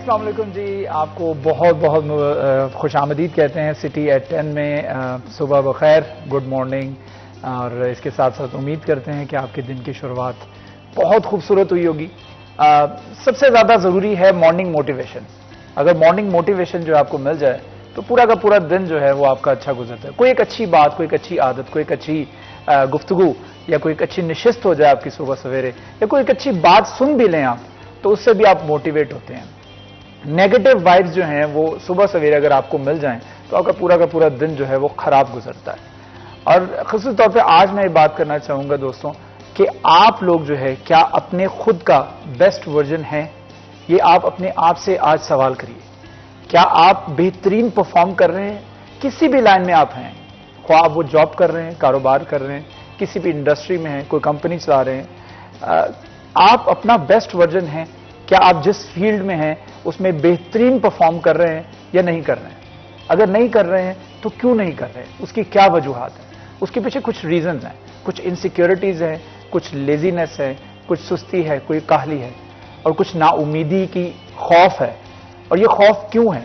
السلام علیکم جی. آپ کو بہت بہت خوش آمدید کہتے ہیں سٹی ایٹ 10 میں. صبح بخیر, گڈ مارننگ. اور اس کے ساتھ ساتھ امید کرتے ہیں کہ آپ کے دن کی شروعات بہت خوبصورت ہوئی ہوگی. سب سے زیادہ ضروری ہے مارننگ موٹیویشن. اگر مارننگ موٹیویشن جو آپ کو مل جائے تو پورا کا پورا دن جو ہے وہ آپ کا اچھا گزرتا ہے. کوئی ایک اچھی بات, کوئی ایک اچھی عادت, کوئی ایک اچھی گفتگو یا کوئی ایک اچھی نشست ہو جائے آپ کی صبح سویرے, یا کوئی ایک اچھی بات سن بھی لیں آپ, تو اس سے بھی آپ موٹیویٹ ہوتے ہیں. نیگیٹو وائبز جو ہیں وہ صبح سویرے اگر آپ کو مل جائیں تو آپ کا پورا دن جو ہے وہ خراب گزرتا ہے. اور خصوصی طور پہ آج میں یہ بات کرنا چاہوں گا دوستوں کہ آپ لوگ جو ہے کیا اپنے خود کا بیسٹ ورژن ہیں؟ یہ آپ اپنے آپ سے آج سوال کریے. کیا آپ بہترین پرفارم کر رہے ہیں کسی بھی لائن میں آپ ہیں؟ خواہ آپ وہ جاب کر رہے ہیں, کاروبار کر رہے ہیں, کسی بھی انڈسٹری میں ہیں, کوئی کمپنی چلا رہے ہیں, آپ اپنا بیسٹ ورژن ہیں؟ کیا آپ جس فیلڈ میں ہیں اس میں بہترین پرفارم کر رہے ہیں یا نہیں کر رہے ہیں؟ اگر نہیں کر رہے ہیں تو کیوں نہیں کر رہے ہیں؟ اس کی کیا وجوہات ہیں؟ اس کے پیچھے کچھ ریزنز ہیں, کچھ انسیکیورٹیز ہیں, کچھ لیزینس ہے, کچھ سستی ہے, کوئی کاہلی ہے, اور کچھ نا امیدی کی خوف ہے. اور یہ خوف کیوں ہے؟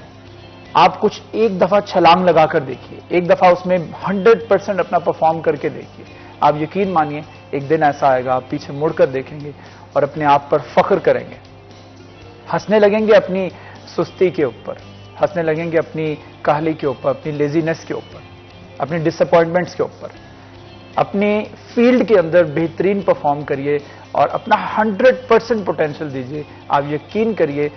آپ کچھ ایک دفعہ چھلانگ لگا کر دیکھیے, ایک دفعہ اس میں 100% اپنا پرفارم کر کے دیکھیے. آپ یقین مانیے ایک دن ایسا آئے گا آپ پیچھے مڑ کر دیکھیں گے اور اپنے آپ پر فخر کریں گے, ہنسنے لگیں گے اپنی سستی کے اوپر, ہنسنے لگیں گے اپنی کاہلی کے اوپر, اپنی لیزینس کے اوپر, اپنی ڈس اپوائنٹمنٹس کے اوپر. اپنی فیلڈ کے اندر بہترین پرفارم کریے اور اپنا 100% پوٹینشیل دیجیے. آپ یقین کریے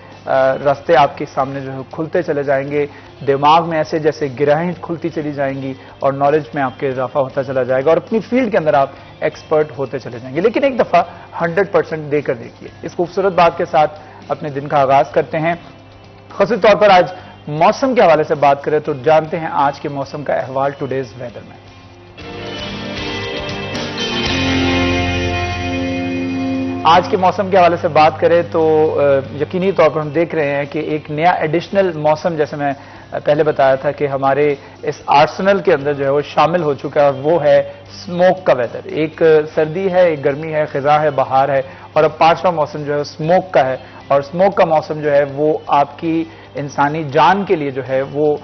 راستے آپ کے سامنے جو ہے کھلتے چلے جائیں گے, دماغ میں ایسے جیسے گرہیں کھلتی چلی جائیں گی اور نالج میں آپ کے اضافہ ہوتا چلا جائے گا اور اپنی فیلڈ کے اندر آپ ایکسپرٹ ہوتے چلے جائیں گے. لیکن ایک دفعہ 100% دے کر دیکھیے. اس خوبصورت بات کے ساتھ اپنے دن کا آغاز کرتے ہیں. خاصی طور پر آج موسم کے حوالے سے بات کریں تو جانتے ہیں آج کے موسم کا احوال ٹوڈیز ویدر میں. آج کے موسم کے حوالے سے بات کریں تو یقینی طور پر ہم دیکھ رہے ہیں کہ ایک نیا ایڈیشنل موسم, جیسے میں پہلے بتایا تھا کہ ہمارے اس آرسنل کے اندر جو ہے وہ شامل ہو چکا ہے, اور وہ ہے سموک کا ویدر. ایک سردی ہے, ایک گرمی ہے, خزاں ہے, بہار ہے, اور اب پانچواں موسم جو ہے سموک کا ہے. اور سموک کا موسم جو ہے وہ آپ کی انسانی جان کے لیے جو ہے وہ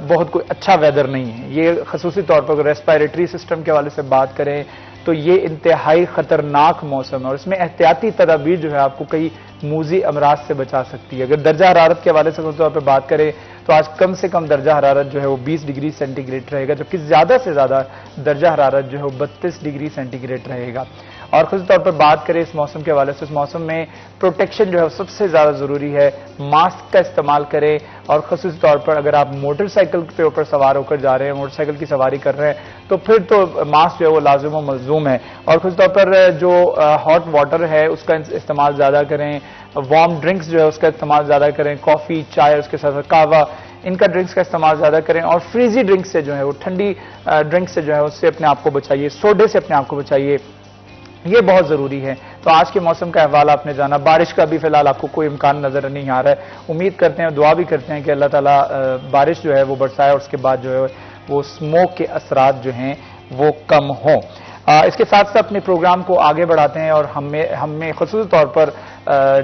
بہت کوئی اچھا ویدر نہیں ہے. یہ خصوصی طور پر ریسپائریٹری سسٹم کے حوالے سے بات کریں تو یہ انتہائی خطرناک موسم ہے, اور اس میں احتیاطی تدابیر جو ہے آپ کو کئی موذی امراض سے بچا سکتی ہے. اگر درجہ حرارت کے حوالے سے خاص طور پہ بات کریں تو آج کم سے کم درجہ حرارت جو ہے وہ 20 ڈگری سینٹی گریڈ رہے گا, جبکہ زیادہ سے زیادہ درجہ حرارت جو ہے وہ 32 ڈگری سینٹی گریڈ رہے گا. اور خاص طور پر بات کریں اس موسم کے حوالے سے, اس موسم میں پروٹیکشن جو ہے سب سے زیادہ ضروری ہے. ماسک کا استعمال کریں, اور خصوصی طور پر اگر آپ موٹر سائیکل کے اوپر سوار ہو کر جا رہے ہیں, موٹر سائیکل کی سواری کر رہے ہیں, تو پھر تو ماسک جو ہے وہ لازم و ملزوم ہے. اور خاص طور پر جو ہاٹ واٹر ہے اس کا استعمال زیادہ کریں, وارم ڈرنکس جو ہے اس کا استعمال زیادہ کریں, کافی, چائے, اس کے ساتھ قہوہ, ان کا ڈرنکس کا استعمال زیادہ کریں. اور فریزی ڈرنکس سے جو ہے وہ ٹھنڈی ڈرنکس سے جو ہے اس سے اپنے آپ کو بچائیے, سوڈے سے اپنے آپ کو بچائیے, یہ بہت ضروری ہے. تو آج کے موسم کا احوال آپ نے جانا. بارش کا بھی فی الحال آپ کو کوئی امکان نظر نہیں آ رہا ہے. امید کرتے ہیں, دعا بھی کرتے ہیں کہ اللہ تعالیٰ بارش جو ہے وہ برسائے اور اس کے بعد جو ہے وہ اسموک کے اثرات جو ہیں وہ کم ہوں. اس کے ساتھ ساتھ اپنے پروگرام کو آگے بڑھاتے ہیں, اور ہمیں خصوصی طور پر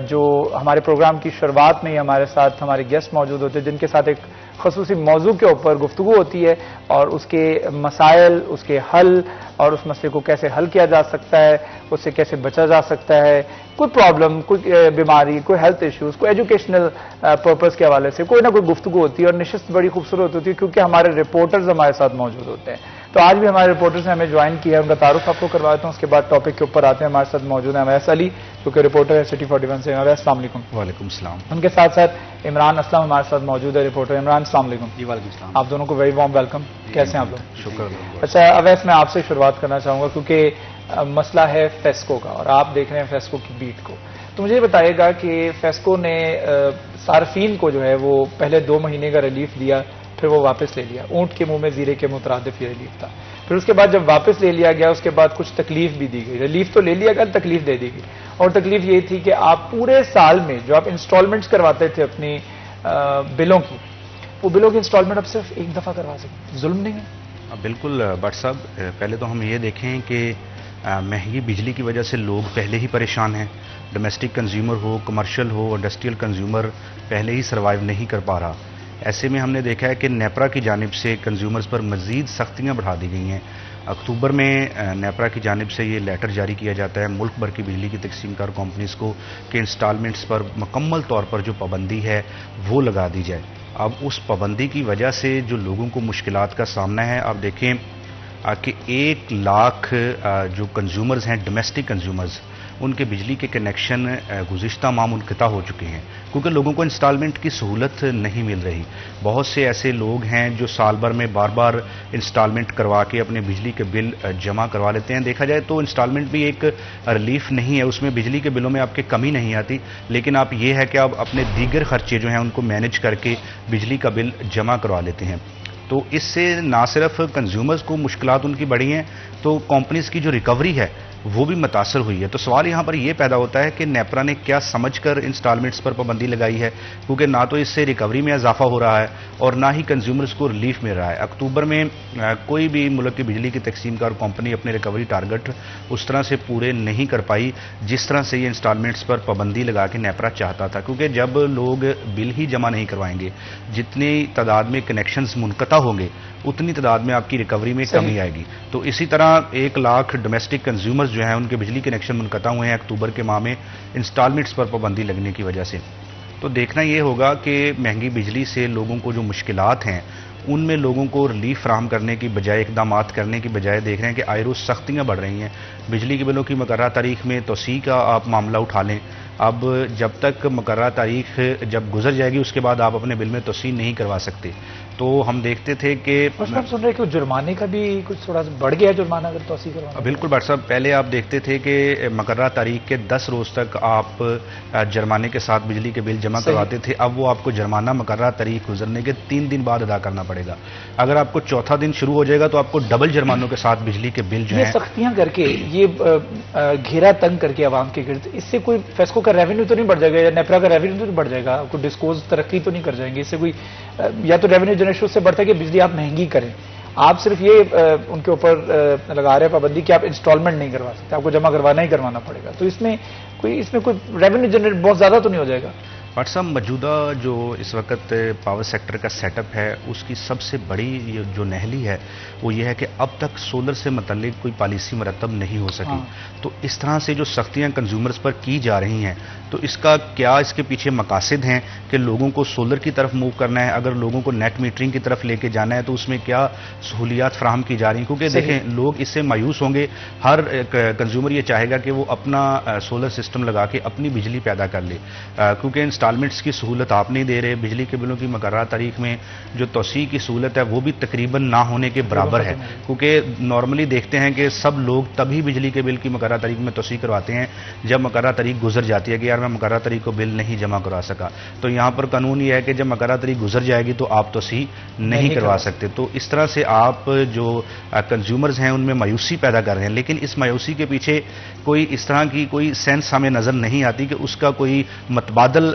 جو ہمارے پروگرام کی شروعات میں ہی ہمارے ساتھ ہمارے گیسٹ موجود ہوتے ہیں جن کے ساتھ ایک خصوصی موضوع کے اوپر گفتگو ہوتی ہے, اور اس کے مسائل, اس کے حل, اور اس مسئلے کو کیسے حل کیا جا سکتا ہے, اس سے کیسے بچا جا سکتا ہے, کوئی پرابلم, کوئی بیماری, کوئی ہیلتھ ایشوز, کوئی ایجوکیشنل پرپز کے حوالے سے کوئی نہ کوئی گفتگو ہوتی ہے. اور نشست بڑی خوبصورت ہوتی ہے کیونکہ ہمارے رپورٹرز ہمارے ساتھ موجود ہوتے ہیں. تو آج بھی ہمارے رپورٹرز نے ہمیں جوائن کیا ہے, ان کا تعارف آپ کو کرواتا ہوں, اس کے بعد ٹاپک کے اوپر آتے ہیں. ہمارے ساتھ موجود ہیں اویس علی جو کہ رپورٹر ہے سٹی 41 سے. اویس السلام علیکم. وعلیکم السلام. ان کے ساتھ ساتھ عمران اسلم ہمارے ساتھ موجود ہے, رپورٹر. عمران السلام علیکم. جی وعلیکم السلام. آپ دونوں کو ویری وارم ویلکم. کیسے ہیں آپ لوگ؟ شکر. اچھا اویس, میں آپ سے شروعات کرنا چاہوں گا کیونکہ مسئلہ ہے فیسکو کا, اور آپ دیکھ رہے ہیں فیسکو کی بیٹ کو. تو مجھے بتائیے گا کہ فیسکو نے صارفین کو جو ہے وہ پہلے 2 مہینے کا ریلیف دیا, پھر وہ واپس لے لیا. اونٹ کے منہ میں زیرے کے مترادف یہ ریلیف تھا. پھر اس کے بعد جب واپس لے لیا گیا اس کے بعد کچھ تکلیف بھی دی گئی. ریلیف تو لے لیا گیا, تکلیف دے دی گئی. اور تکلیف یہ تھی کہ آپ پورے سال میں جو آپ انسٹالمنٹس کرواتے تھے اپنی بلوں کی, وہ بلوں کی انسٹالمنٹ اب صرف ایک دفعہ کروا سکتے. ظلم نہیں ہے؟ بالکل بٹ صاحب, پہلے تو ہم یہ دیکھیں کہ مہنگی بجلی کی وجہ سے لوگ پہلے ہی پریشان ہیں. ڈومیسٹک کنزیومر ہو, کمرشل ہو, انڈسٹریل کنزیومر پہلے ہی سروائیو نہیں کر پا رہا. ایسے میں ہم نے دیکھا ہے کہ نیپرا کی جانب سے کنزیومرز پر مزید سختیاں بڑھا دی گئی ہیں. اکتوبر میں نیپرا کی جانب سے یہ لیٹر جاری کیا جاتا ہے ملک بھر کی بجلی کی تقسیم کار کمپنیز کو کہ انسٹالمنٹس پر مکمل طور پر جو پابندی ہے وہ لگا دی جائے. اب اس پابندی کی وجہ سے جو لوگوں کو مشکلات کا سامنا ہے, آپ دیکھیں کہ 1 لاکھ جو کنزیومرز ہیں, ڈومیسٹک کنزیومرز, ان کے بجلی کے کنیکشن گزشتہ ماہ منقطع ہو چکے ہیں کیونکہ لوگوں کو انسٹالمنٹ کی سہولت نہیں مل رہی. بہت سے ایسے لوگ ہیں جو سال بھر میں بار بار انسٹالمنٹ کروا کے اپنے بجلی کے بل جمع کروا لیتے ہیں. دیکھا جائے تو انسٹالمنٹ بھی ایک ریلیف نہیں ہے, اس میں بجلی کے بلوں میں آپ کے کمی نہیں آتی, لیکن آپ یہ ہے کہ آپ اپنے دیگر خرچے جو ہیں ان کو مینج کر کے بجلی کا بل جمع کروا لیتے ہیں. تو اس سے نہ صرف کنزیومرز کو مشکلات ان کی بڑھی ہیں, تو کمپنیز کی جو ریکوری ہے وہ بھی متاثر ہوئی ہے. تو سوال یہاں پر یہ پیدا ہوتا ہے کہ نیپرا نے کیا سمجھ کر انسٹالمنٹس پر پابندی لگائی ہے, کیونکہ نہ تو اس سے ریکوری میں اضافہ ہو رہا ہے اور نہ ہی کنزیومرز کو ریلیف مل رہا ہے. اکتوبر میں کوئی بھی ملک کی بجلی کی تقسیم کار کمپنی اپنے ریکوری ٹارگٹ اس طرح سے پورے نہیں کر پائی جس طرح سے یہ انسٹالمنٹس پر پابندی لگا کے نیپرا چاہتا تھا, کیونکہ جب لوگ بل ہی جمع نہیں کروائیں گے, جتنی تعداد میں کنیکشنز منقطع ہوں گے اتنی تعداد میں آپ کی ریکوری میں کمی آئے گی. تو اسی طرح 1 لاکھ ڈومیسٹک کنزیومرز جو ہیں ان کے بجلی کنیکشن منقطع ہوئے ہیں اکتوبر کے ماہ میں انسٹالمنٹس پر پابندی لگنے کی وجہ سے. تو دیکھنا یہ ہوگا کہ مہنگی بجلی سے لوگوں کو جو مشکلات ہیں ان میں لوگوں کو ریلیف فراہم کرنے کی بجائے, اقدامات کرنے کی بجائے دیکھ رہے ہیں کہ آئے روز سختیاں بڑھ رہی ہیں. بجلی کے بلوں کی مقررہ تاریخ میں توسیع کا آپ معاملہ اٹھا لیں, اب جب تک مقررہ تاریخ جب گزر جائے گی اس کے بعد آپ اپنے بل میں توسیع نہیں کروا سکتے. تو ہم دیکھتے تھے کہ ہم سن رہے کہ جرمانے کا بھی کچھ تھوڑا بڑھ گیا جرمانہ اگر توسیع کروانا. بالکل ڈاکٹر صاحب, پہلے آپ دیکھتے تھے کہ مقررہ تاریخ کے 10 روز تک آپ جرمانے کے ساتھ بجلی کے بل جمع کرواتے تھے. اب وہ آپ کو جرمانہ مقررہ تاریخ گزرنے کے 3 دن بعد ادا کرنا پڑے گا. اگر آپ کو چوتھا دن شروع ہو جائے گا تو آپ کو ڈبل جرمانوں کے ساتھ بجلی کے بل جو ہیں سختیاں کر کے یہ گھیرا تنگ کر کے عوام کے گرد, اس سے کوئی فیسکو کا ریونیو تو نہیں بڑھ جائے گا یا نیپرا کا ریونیو تو نہیں بڑھ جائے گا, کوئی ڈسکوز ترقی تو نہیں کر جائیں گے اس سے کوئی, یا تو ریونیو جنریشن سے بڑھتا ہے کہ بجلی آپ مہنگی کریں, آپ صرف یہ ان کے اوپر لگا رہے ہیں پابندی کہ آپ انسٹالمنٹ نہیں کروا سکتے, آپ کو جمع کروانا ہی کروانا پڑے گا. تو اس میں کوئی ریونیو جنریٹ بہت زیادہ تو نہیں ہو جائے گا. بٹ صاحب موجودہ جو اس وقت پاور سیکٹر کا سیٹ اپ ہے اس کی سب سے بڑی جو نہلی ہے وہ یہ ہے کہ اب تک سولر سے متعلق کوئی پالیسی مرتب نہیں ہو سکی. تو اس طرح سے جو سختیاں کنزیومرز پر کی جا رہی ہیں تو اس کا کیا اس کے پیچھے مقاصد ہیں کہ لوگوں کو سولر کی طرف موو کرنا ہے, اگر لوگوں کو نیٹ میٹرنگ کی طرف لے کے جانا ہے تو اس میں کیا سہولیات فراہم کی جا رہی ہیں, کیونکہ دیکھیں لوگ اس سے مایوس ہوں گے. ہر کنزیومر یہ چاہے گا کہ وہ اپنا سولر سسٹم لگا کے اپنی بجلی پیدا کر لے, کیونکہ انسٹالمنٹس کی سہولت آپ نہیں دے رہے. بجلی کے بلوں کی مقررہ تاریخ میں جو توسیع کی سہولت ہے وہ بھی تقریباً نہ ہونے کے برابر ہے, کیونکہ نارملی دیکھتے ہیں کہ سب لوگ تبھی بجلی کے بل کی مقررہ تاریخ میں توسیع کرواتے ہیں جب مقررہ تاریخ گزر جاتی ہے کہ یار میں مقررہ تاریخ کو بل نہیں جمع کروا سکا. تو یہاں پر قانون یہ ہے کہ جب مقررہ تاریخ گزر جائے گی تو آپ توسیع نہیں کروا سکتے. تو اس طرح سے آپ جو کنزیومرز ہیں ان میں مایوسی پیدا کر رہے ہیں, لیکن اس مایوسی کے پیچھے کوئی اس طرح کی کوئی سینس ہمیں نظر نہیں آتی کہ اس کا کوئی متبادل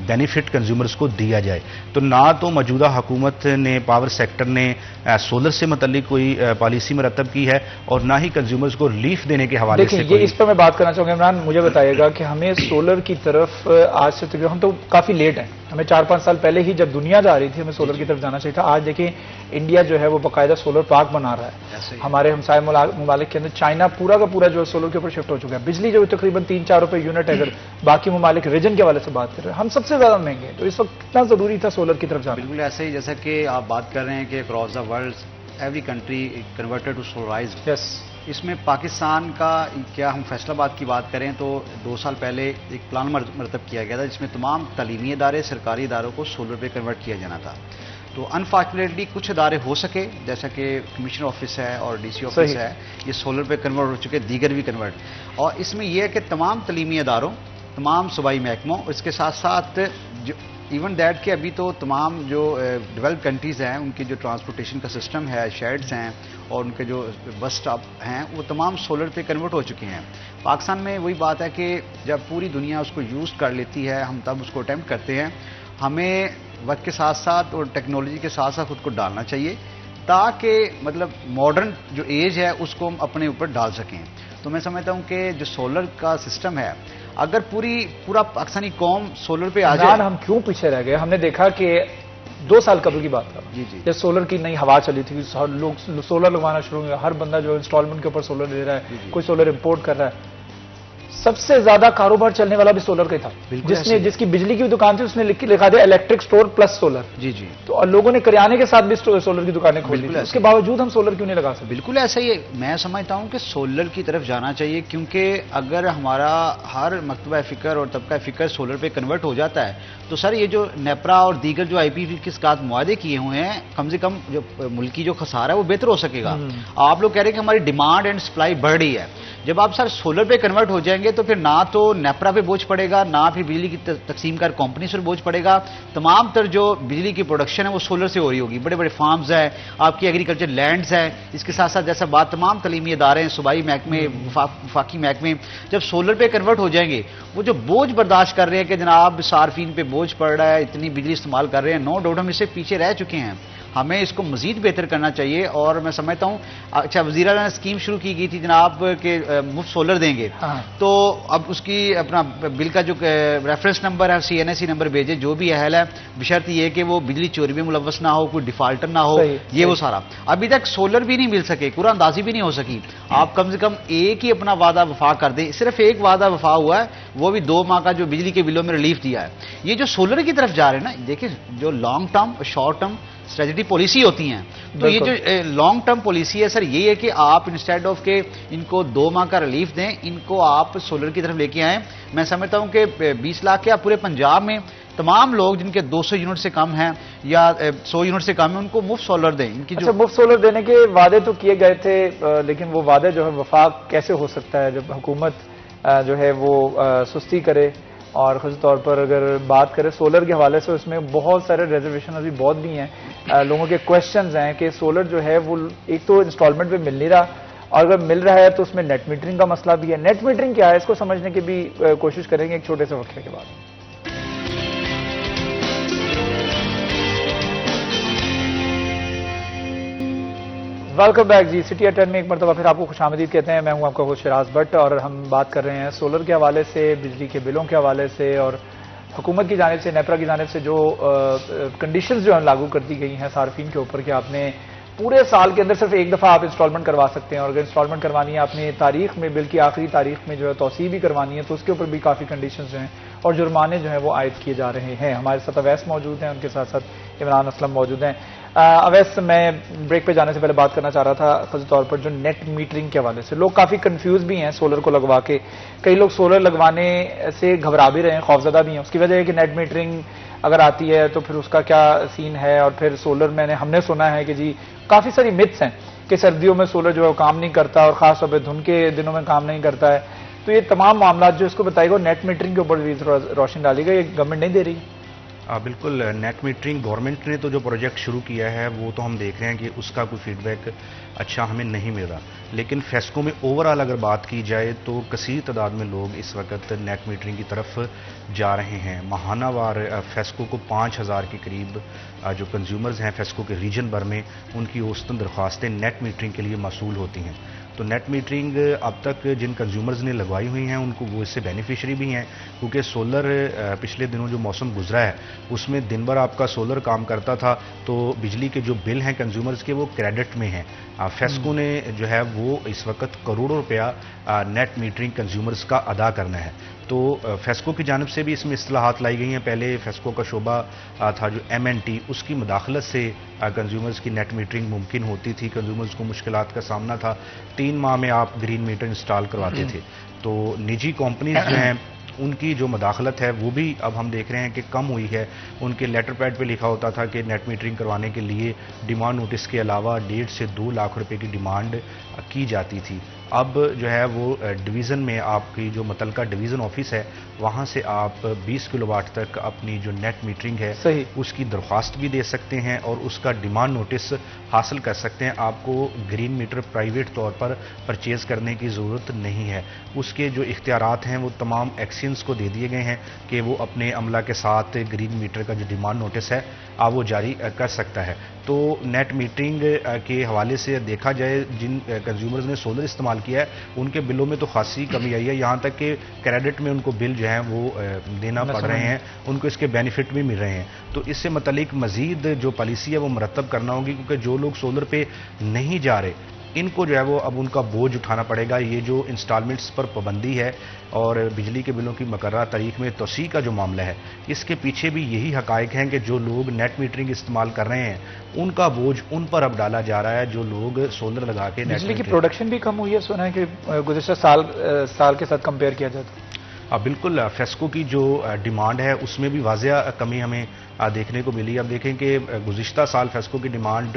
بینیفٹ کنزیومرز کو دیا جائے. تو نہ تو موجودہ حکومت نے, پاور سیکٹر نے سولر سے متعلق کوئی پالیسی مرتب کی ہے اور نہ ہی کنزیومرز کو ریلیف دینے کے حوالے سے. یہ اس پر میں بات کرنا چاہوں گا. عمران مجھے بتائیے گا کہ ہمیں سولر کی طرف آج سے ہم تو کافی لیٹ ہیں, ہمیں 4-5 سال پہلے ہی جب دنیا جا رہی تھی ہمیں سولر کی طرف جانا چاہیے تھا. آج دیکھیں انڈیا جو ہے وہ باقاعدہ سولر پارک بنا رہا ہے. ہمارے ہمسائے ممالک کے اندر چائنا پورا کا پورا جو سولر کے اوپر شفٹ ہو چکا ہے. بجلی جو تقریباً 3-4 روپے یونٹ ہے, اگر باقی ممالک ریجن کے حوالے سے بات کر رہے ہیں, ہم سب سے زیادہ مہنگے ہیں. تو اس وقت کتنا ضروری تھا سولر کی طرف جانا؟ بالکل ایسے ہی جیسا کہ آپ بات کر رہے ہیں کہ across the world every country converted to solarize. اس میں پاکستان کا کیا ہم فیصل آباد کی بات کریں تو 2 سال پہلے ایک پلان مرتب کیا گیا تھا جس میں تمام تعلیمی ادارے, سرکاری اداروں کو سولر پہ کنورٹ کیا جانا تھا. تو انفارچونیٹلی کچھ ادارے ہو سکے جیسا کہ کمشنر آفس ہے اور ڈی سی آفس ہے, یہ سولر پہ کنورٹ ہو چکے, دیگر بھی کنورٹ. اور اس میں یہ ہے کہ تمام تعلیمی اداروں, تمام صوبائی محکموں, اس کے ساتھ ساتھ ایون دیٹ کہ ابھی تو تمام جو ڈیولپ کنٹریز ہیں ان کی جو ٹرانسپورٹیشن کا سسٹم ہے, شیڈز ہیں اور ان کے جو بس اسٹاپ ہیں وہ تمام سولر پہ کنورٹ ہو چکے ہیں. پاکستان میں وہی بات ہے کہ جب پوری دنیا اس کو یوز کر لیتی ہے ہم تب اس کو اٹیمپٹ کرتے ہیں. ہمیں وقت کے ساتھ ساتھ اور ٹیکنالوجی کے ساتھ ساتھ خود کو ڈالنا چاہیے تاکہ مطلب ماڈرن جو ایج ہے اس کو ہم اپنے اوپر ڈال سکیں. تو میں سمجھتا ہوں کہ جو سولر کا سسٹم ہے اگر پورا پاکستانی قوم سولر پہ آ جائے. ہم کیوں پیچھے رہ گئے؟ ہم نے دیکھا کہ 2 سال قبل کی بات کر جب سولر کی نئی ہوا چلی تھی لوگ سولر لگوانا شروع ہوئے. ہر بندہ جو انسٹالمنٹ کے اوپر سولر لے رہا ہے, کوئی سولر امپورٹ کر رہا ہے. سب سے زیادہ کاروبار چلنے والا بھی سولر کا ہی تھا. جس کی بجلی کی دکان تھی اس نے لکھا دیا الیکٹرک سٹور پلس سولر. تو اور لوگوں نے کریانے کے ساتھ بھی سولر کی دکانیں کھول لی. اس کے باوجود ہم سولر کیوں نہیں لگا سکتے؟ بالکل ایسا ہی ہے. میں سمجھتا ہوں کہ سولر کی طرف جانا چاہیے, کیونکہ اگر ہمارا ہر مکتبہ فکر اور طبقہ فکر سولر پہ کنورٹ ہو جاتا ہے تو سر یہ جو نیپرا اور دیگر جو IPP کے ساتھ معاہدے کیے ہوئے ہیں, کم سے کم جو ملکی جو خسارہ ہے وہ بہتر ہو سکے گا. آپ لوگ کہہ رہے ہیں کہ ہماری ڈیمانڈ اینڈ سپلائی بڑھ رہی ہے. جب آپ سر سولر پہ کنورٹ ہو جائیں گے تو پھر نہ تو نیپرا پہ بوجھ پڑے گا, نہ پھر بجلی کی تقسیم کار کمپنی پر بوجھ پڑے گا. تمام تر جو بجلی کی پروڈکشن ہے وہ سولر سے ہو رہی ہوگی. بڑے بڑے فارمز ہیں, آپ کی ایگریکلچر لینڈز ہیں. اس کے ساتھ ساتھ جیسا بات تمام تعلیمی ادارے ہیں, صوبائی محکمے, وفاقی محکمے, جب سولر پہ کنورٹ ہو جائیں گے وہ جو بوجھ برداشت کر رہے ہیں کہ جناب صارفین پہ بوجھ پڑ رہا ہے, اتنی بجلی استعمال کر رہے ہیں, نو ڈاؤٹ ہم اس سے پیچھے رہ چکے ہیں. ہمیں اس کو مزید بہتر کرنا چاہیے. اور میں سمجھتا ہوں اچھا وزیر اعلیٰ نے اسکیم شروع کی گئی تھی جناب کہ مفت سولر دیں گے, تو اب اس کی اپنا بل کا جو ریفرنس نمبر ہے CNSE نمبر بھیجے جو بھی اہل ہے, بشرط یہ کہ وہ بجلی چوری میں ملوث نہ ہو, کوئی ڈیفالٹر نہ ہو. یہ وہ سارا ابھی تک سولر بھی نہیں مل سکے, قرآن اندازی بھی نہیں ہو سکی. آپ کم سے کم ایک ہی اپنا وعدہ وفا کر دیں. صرف ایک وعدہ وفا ہوا ہے, وہ بھی 2 ماہ کا جو بجلی کے بلوں میں ریلیف دیا ہے. یہ جو سولر کی طرف جا رہے ہیں نا, دیکھیں جو long term short term strategy policy ہوتی ہیں, تو یہ جو لانگ ٹرم پالیسی ہے سر یہ ہے کہ آپ انسٹیڈ آف کہ ان کو 2 ماہ کا ریلیف دیں, ان کو آپ سولر کی طرف لے کے آئیں. میں سمجھتا ہوں کہ 20 لاکھ یا پورے پنجاب میں تمام لوگ جن کے 200 یونٹ سے کم ہیں یا 100 یونٹ سے کم ہیں ان کو مفت سولر دیں. ان کی جو مفت سولر دینے کے وعدے تو کیے گئے تھے, لیکن وہ وعدے جو ہے وفاق کیسے ہو سکتا ہے جب حکومت جو ہے وہ سستی کرے. اور خاص طور پر اگر بات کریں سولر کے حوالے سے, اس میں بہت سارے ریزرویشن ابھی بہت بھی ہیں. لوگوں کے کوشچنز ہیں کہ سولر جو ہے وہ ایک تو انسٹالمنٹ پہ مل نہیں رہا, اور اگر مل رہا ہے تو اس میں نیٹ میٹرنگ کا مسئلہ بھی ہے. نیٹ میٹرنگ کیا ہے اس کو سمجھنے کی بھی کوشش کریں گے ایک چھوٹے سے وقفے کے بعد. Welcome back G. City at 10 میں ایک مرتبہ پھر آپ کو خوش آمدید کہتے ہیں. میں ہوں آپ کا ہوسٹ شراز بٹ, اور ہم بات کر رہے ہیں سولر کے حوالے سے, بجلی کے بلوں کے حوالے سے, اور حکومت کی جانب سے, نیپرا کی جانب سے جو کنڈیشنز جو ہیں لاگو کر دی گئی ہیں صارفین کے اوپر کہ آپ نے پورے سال کے اندر صرف ایک دفعہ آپ انسٹالمنٹ کروا سکتے ہیں, اور اگر انسٹالمنٹ کروانی ہے آپ نے تاریخ میں, بل کی آخری تاریخ میں جو ہے توسیع بھی کروانی ہے, تو اس کے اوپر بھی کافی کنڈیشنز جو ہیں اور جرمانے جو ہیں وہ عائد کیے جا رہے ہیں. ہمارے ساتھ اویس موجود ہیں, ان کے ساتھ ساتھ عمران اسلم موجود ہیں. اویس, میں بریک پہ جانے سے پہلے بات کرنا چاہ رہا تھا خاص طور پر جو نیٹ میٹرنگ کے حوالے سے. لوگ کافی کنفیوز بھی ہیں سولر کو لگوا کے. کئی لوگ سولر لگوانے سے گھبرا بھی رہے ہیں, خوفزدہ بھی ہیں. اس کی وجہ ہے کہ نیٹ میٹرنگ اگر آتی ہے تو پھر اس کا کیا سین ہے, اور پھر سولر ہم نے سنا ہے کہ جی کافی ساری متس ہیں کہ سردیوں میں سولر جو ہے کام نہیں کرتا, اور خاص طور پہ دھند کے دنوں میں کام نہیں کرتا ہے. تو یہ تمام معاملات جو اس کو بتائے گا, نیٹ میٹرنگ کے اوپر بھی روشنی ڈالے گا, یہ گورنمنٹ نہیں دے رہی. بالکل, نیٹ میٹرنگ گورنمنٹ نے تو جو پروجیکٹ شروع کیا ہے وہ تو ہم دیکھ رہے ہیں کہ اس کا کوئی فیڈ بیک اچھا ہمیں نہیں مل رہا. لیکن فیسکو میں اوورآل اگر بات کی جائے تو کثیر تعداد میں لوگ اس وقت نیٹ میٹرنگ کی طرف جا رہے ہیں. ماہانہ وار فیسکو کو 5000 کے قریب جو کنزیومرز ہیں فیسکو کے ریجن بھر میں, ان کی اوسطاً درخواستیں نیٹ میٹرنگ کے لیے موصول ہوتی ہیں. تو نیٹ میٹرنگ اب تک جن کنزیومرز نے لگوائی ہوئی ہیں ان کو وہ اس سے بینیفیشری بھی ہیں, کیونکہ سولر پچھلے دنوں جو موسم گزرا ہے اس میں دن بھر آپ کا سولر کام کرتا تھا, تو بجلی کے جو بل ہیں کنزیومرز کے وہ کریڈٹ میں ہیں. فیسکو نے جو ہے وہ اس وقت کروڑوں روپیہ نیٹ میٹرنگ کنزیومرز کا ادا کرنا ہے. تو فیسکو کی جانب سے بھی اس میں اصلاحات لائی گئی ہیں. پہلے فیسکو کا شعبہ تھا جو MNT, اس کی مداخلت سے کنزیومرز کی نیٹ میٹرنگ ممکن ہوتی تھی. کنزیومرز کو مشکلات کا سامنا تھا, 3 ماہ میں آپ گرین میٹر انسٹال کرواتے تھے. تو نجی کمپنیز جو ہیں ان کی جو مداخلت ہے وہ بھی اب ہم دیکھ رہے ہیں کہ کم ہوئی ہے. ان کے لیٹر پیڈ پہ لکھا ہوتا تھا کہ نیٹ میٹرنگ کروانے کے لیے ڈیمانڈ نوٹس کے علاوہ 1.5 سے 2 لاکھ روپے کی ڈیمانڈ کی جاتی تھی. اب جو ہے وہ ڈویژن میں آپ کی جو متعلقہ ڈویژن آفس ہے وہاں سے آپ 20 کلو واٹ تک اپنی جو نیٹ میٹرنگ ہے اس کی درخواست بھی دے سکتے ہیں اور اس کا ڈیمانڈ نوٹس حاصل کر سکتے ہیں. آپ کو گرین میٹر پرائیویٹ طور پر پرچیز کرنے کی ضرورت نہیں ہے. اس کے جو اختیارات ہیں وہ تمام ایکسیس ٹیکنیشینز کو دے دیے گئے ہیں کہ وہ اپنے عملہ کے ساتھ گرین میٹر کا جو ڈیمانڈ نوٹس ہے آپ وہ جاری کر سکتا ہے. تو نیٹ میٹرنگ کے حوالے سے دیکھا جائے جن کنزیومرز نے سولر استعمال کیا ہے ان کے بلوں میں تو خاصی کمی آئی ہے, یہاں تک کہ کریڈٹ میں ان کو بل جو ہیں وہ دینا پڑ رہے ہیں, ان کو اس کے بینیفٹ بھی مل رہے ہیں. تو اس سے متعلق مزید جو پالیسی ہے وہ مرتب کرنا ہوگی, کیونکہ جو لوگ سولر پہ نہیں جا رہے ان کو جو ہے وہ اب ان کا بوجھ اٹھانا پڑے گا. یہ جو انسٹالمنٹس پر پابندی ہے اور بجلی کے بلوں کی مقررہ تاریخ میں توسیع کا جو معاملہ ہے, اس کے پیچھے بھی یہی حقائق ہیں کہ جو لوگ نیٹ میٹرنگ استعمال کر رہے ہیں ان کا بوجھ ان پر اب ڈالا جا رہا ہے جو لوگ سولر لگا کے بجلی کی پروڈکشن بھی کم ہوئی ہے, سنا ہے کہ گزشتہ سال کے ساتھ کمپیئر کیا جائے تو. بالکل, فیسکو کی جو ڈیمانڈ ہے اس میں بھی واضح کمی ہمیں دیکھنے کو ملی. اب دیکھیں کہ گزشتہ سال فیسکو کی ڈیمانڈ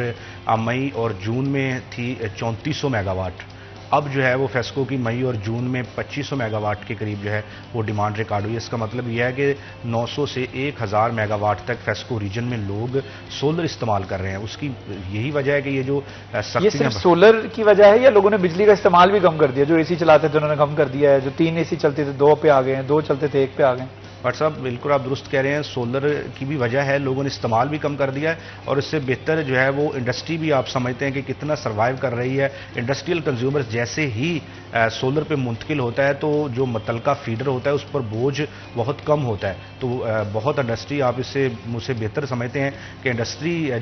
مئی اور جون میں تھی 3400 میگا واٹ. اب جو ہے وہ فیسکو کی مئی اور جون میں 2500 میگا واٹ کے قریب جو ہے وہ ڈیمانڈ ریکارڈ ہوئی. اس کا مطلب یہ ہے کہ 900 سے 1000 میگا واٹ تک فیسکو ریجن میں لوگ سولر استعمال کر رہے ہیں. اس کی یہی وجہ ہے کہ یہ جو یہ صرف سولر کی وجہ ہے یا لوگوں نے بجلی کا استعمال بھی کم کر دیا؟ جو اے سی چلاتے تھے انہوں نے کم کر دیا ہے, جو 3 اے سی چلتے تھے 2 پہ آ گئے ہیں, 2 چلتے تھے 1 پہ آ گئے ہیں. بٹ صاحب بالکل آپ درست کہہ رہے ہیں, سولر کی بھی وجہ ہے, لوگوں نے استعمال بھی کم کر دیا ہے اور اس سے بہتر جو ہے وہ انڈسٹری بھی آپ سمجھتے ہیں کہ کتنا سروائیو کر رہی ہے. انڈسٹریل کنزیومرز جیسے ہی سولر پہ منتقل ہوتا ہے تو جو متعلقہ فیڈر ہوتا ہے اس پر بوجھ بہت کم ہوتا ہے. تو بہت انڈسٹری آپ اس سے مجھ سے بہتر سمجھتے ہیں کہ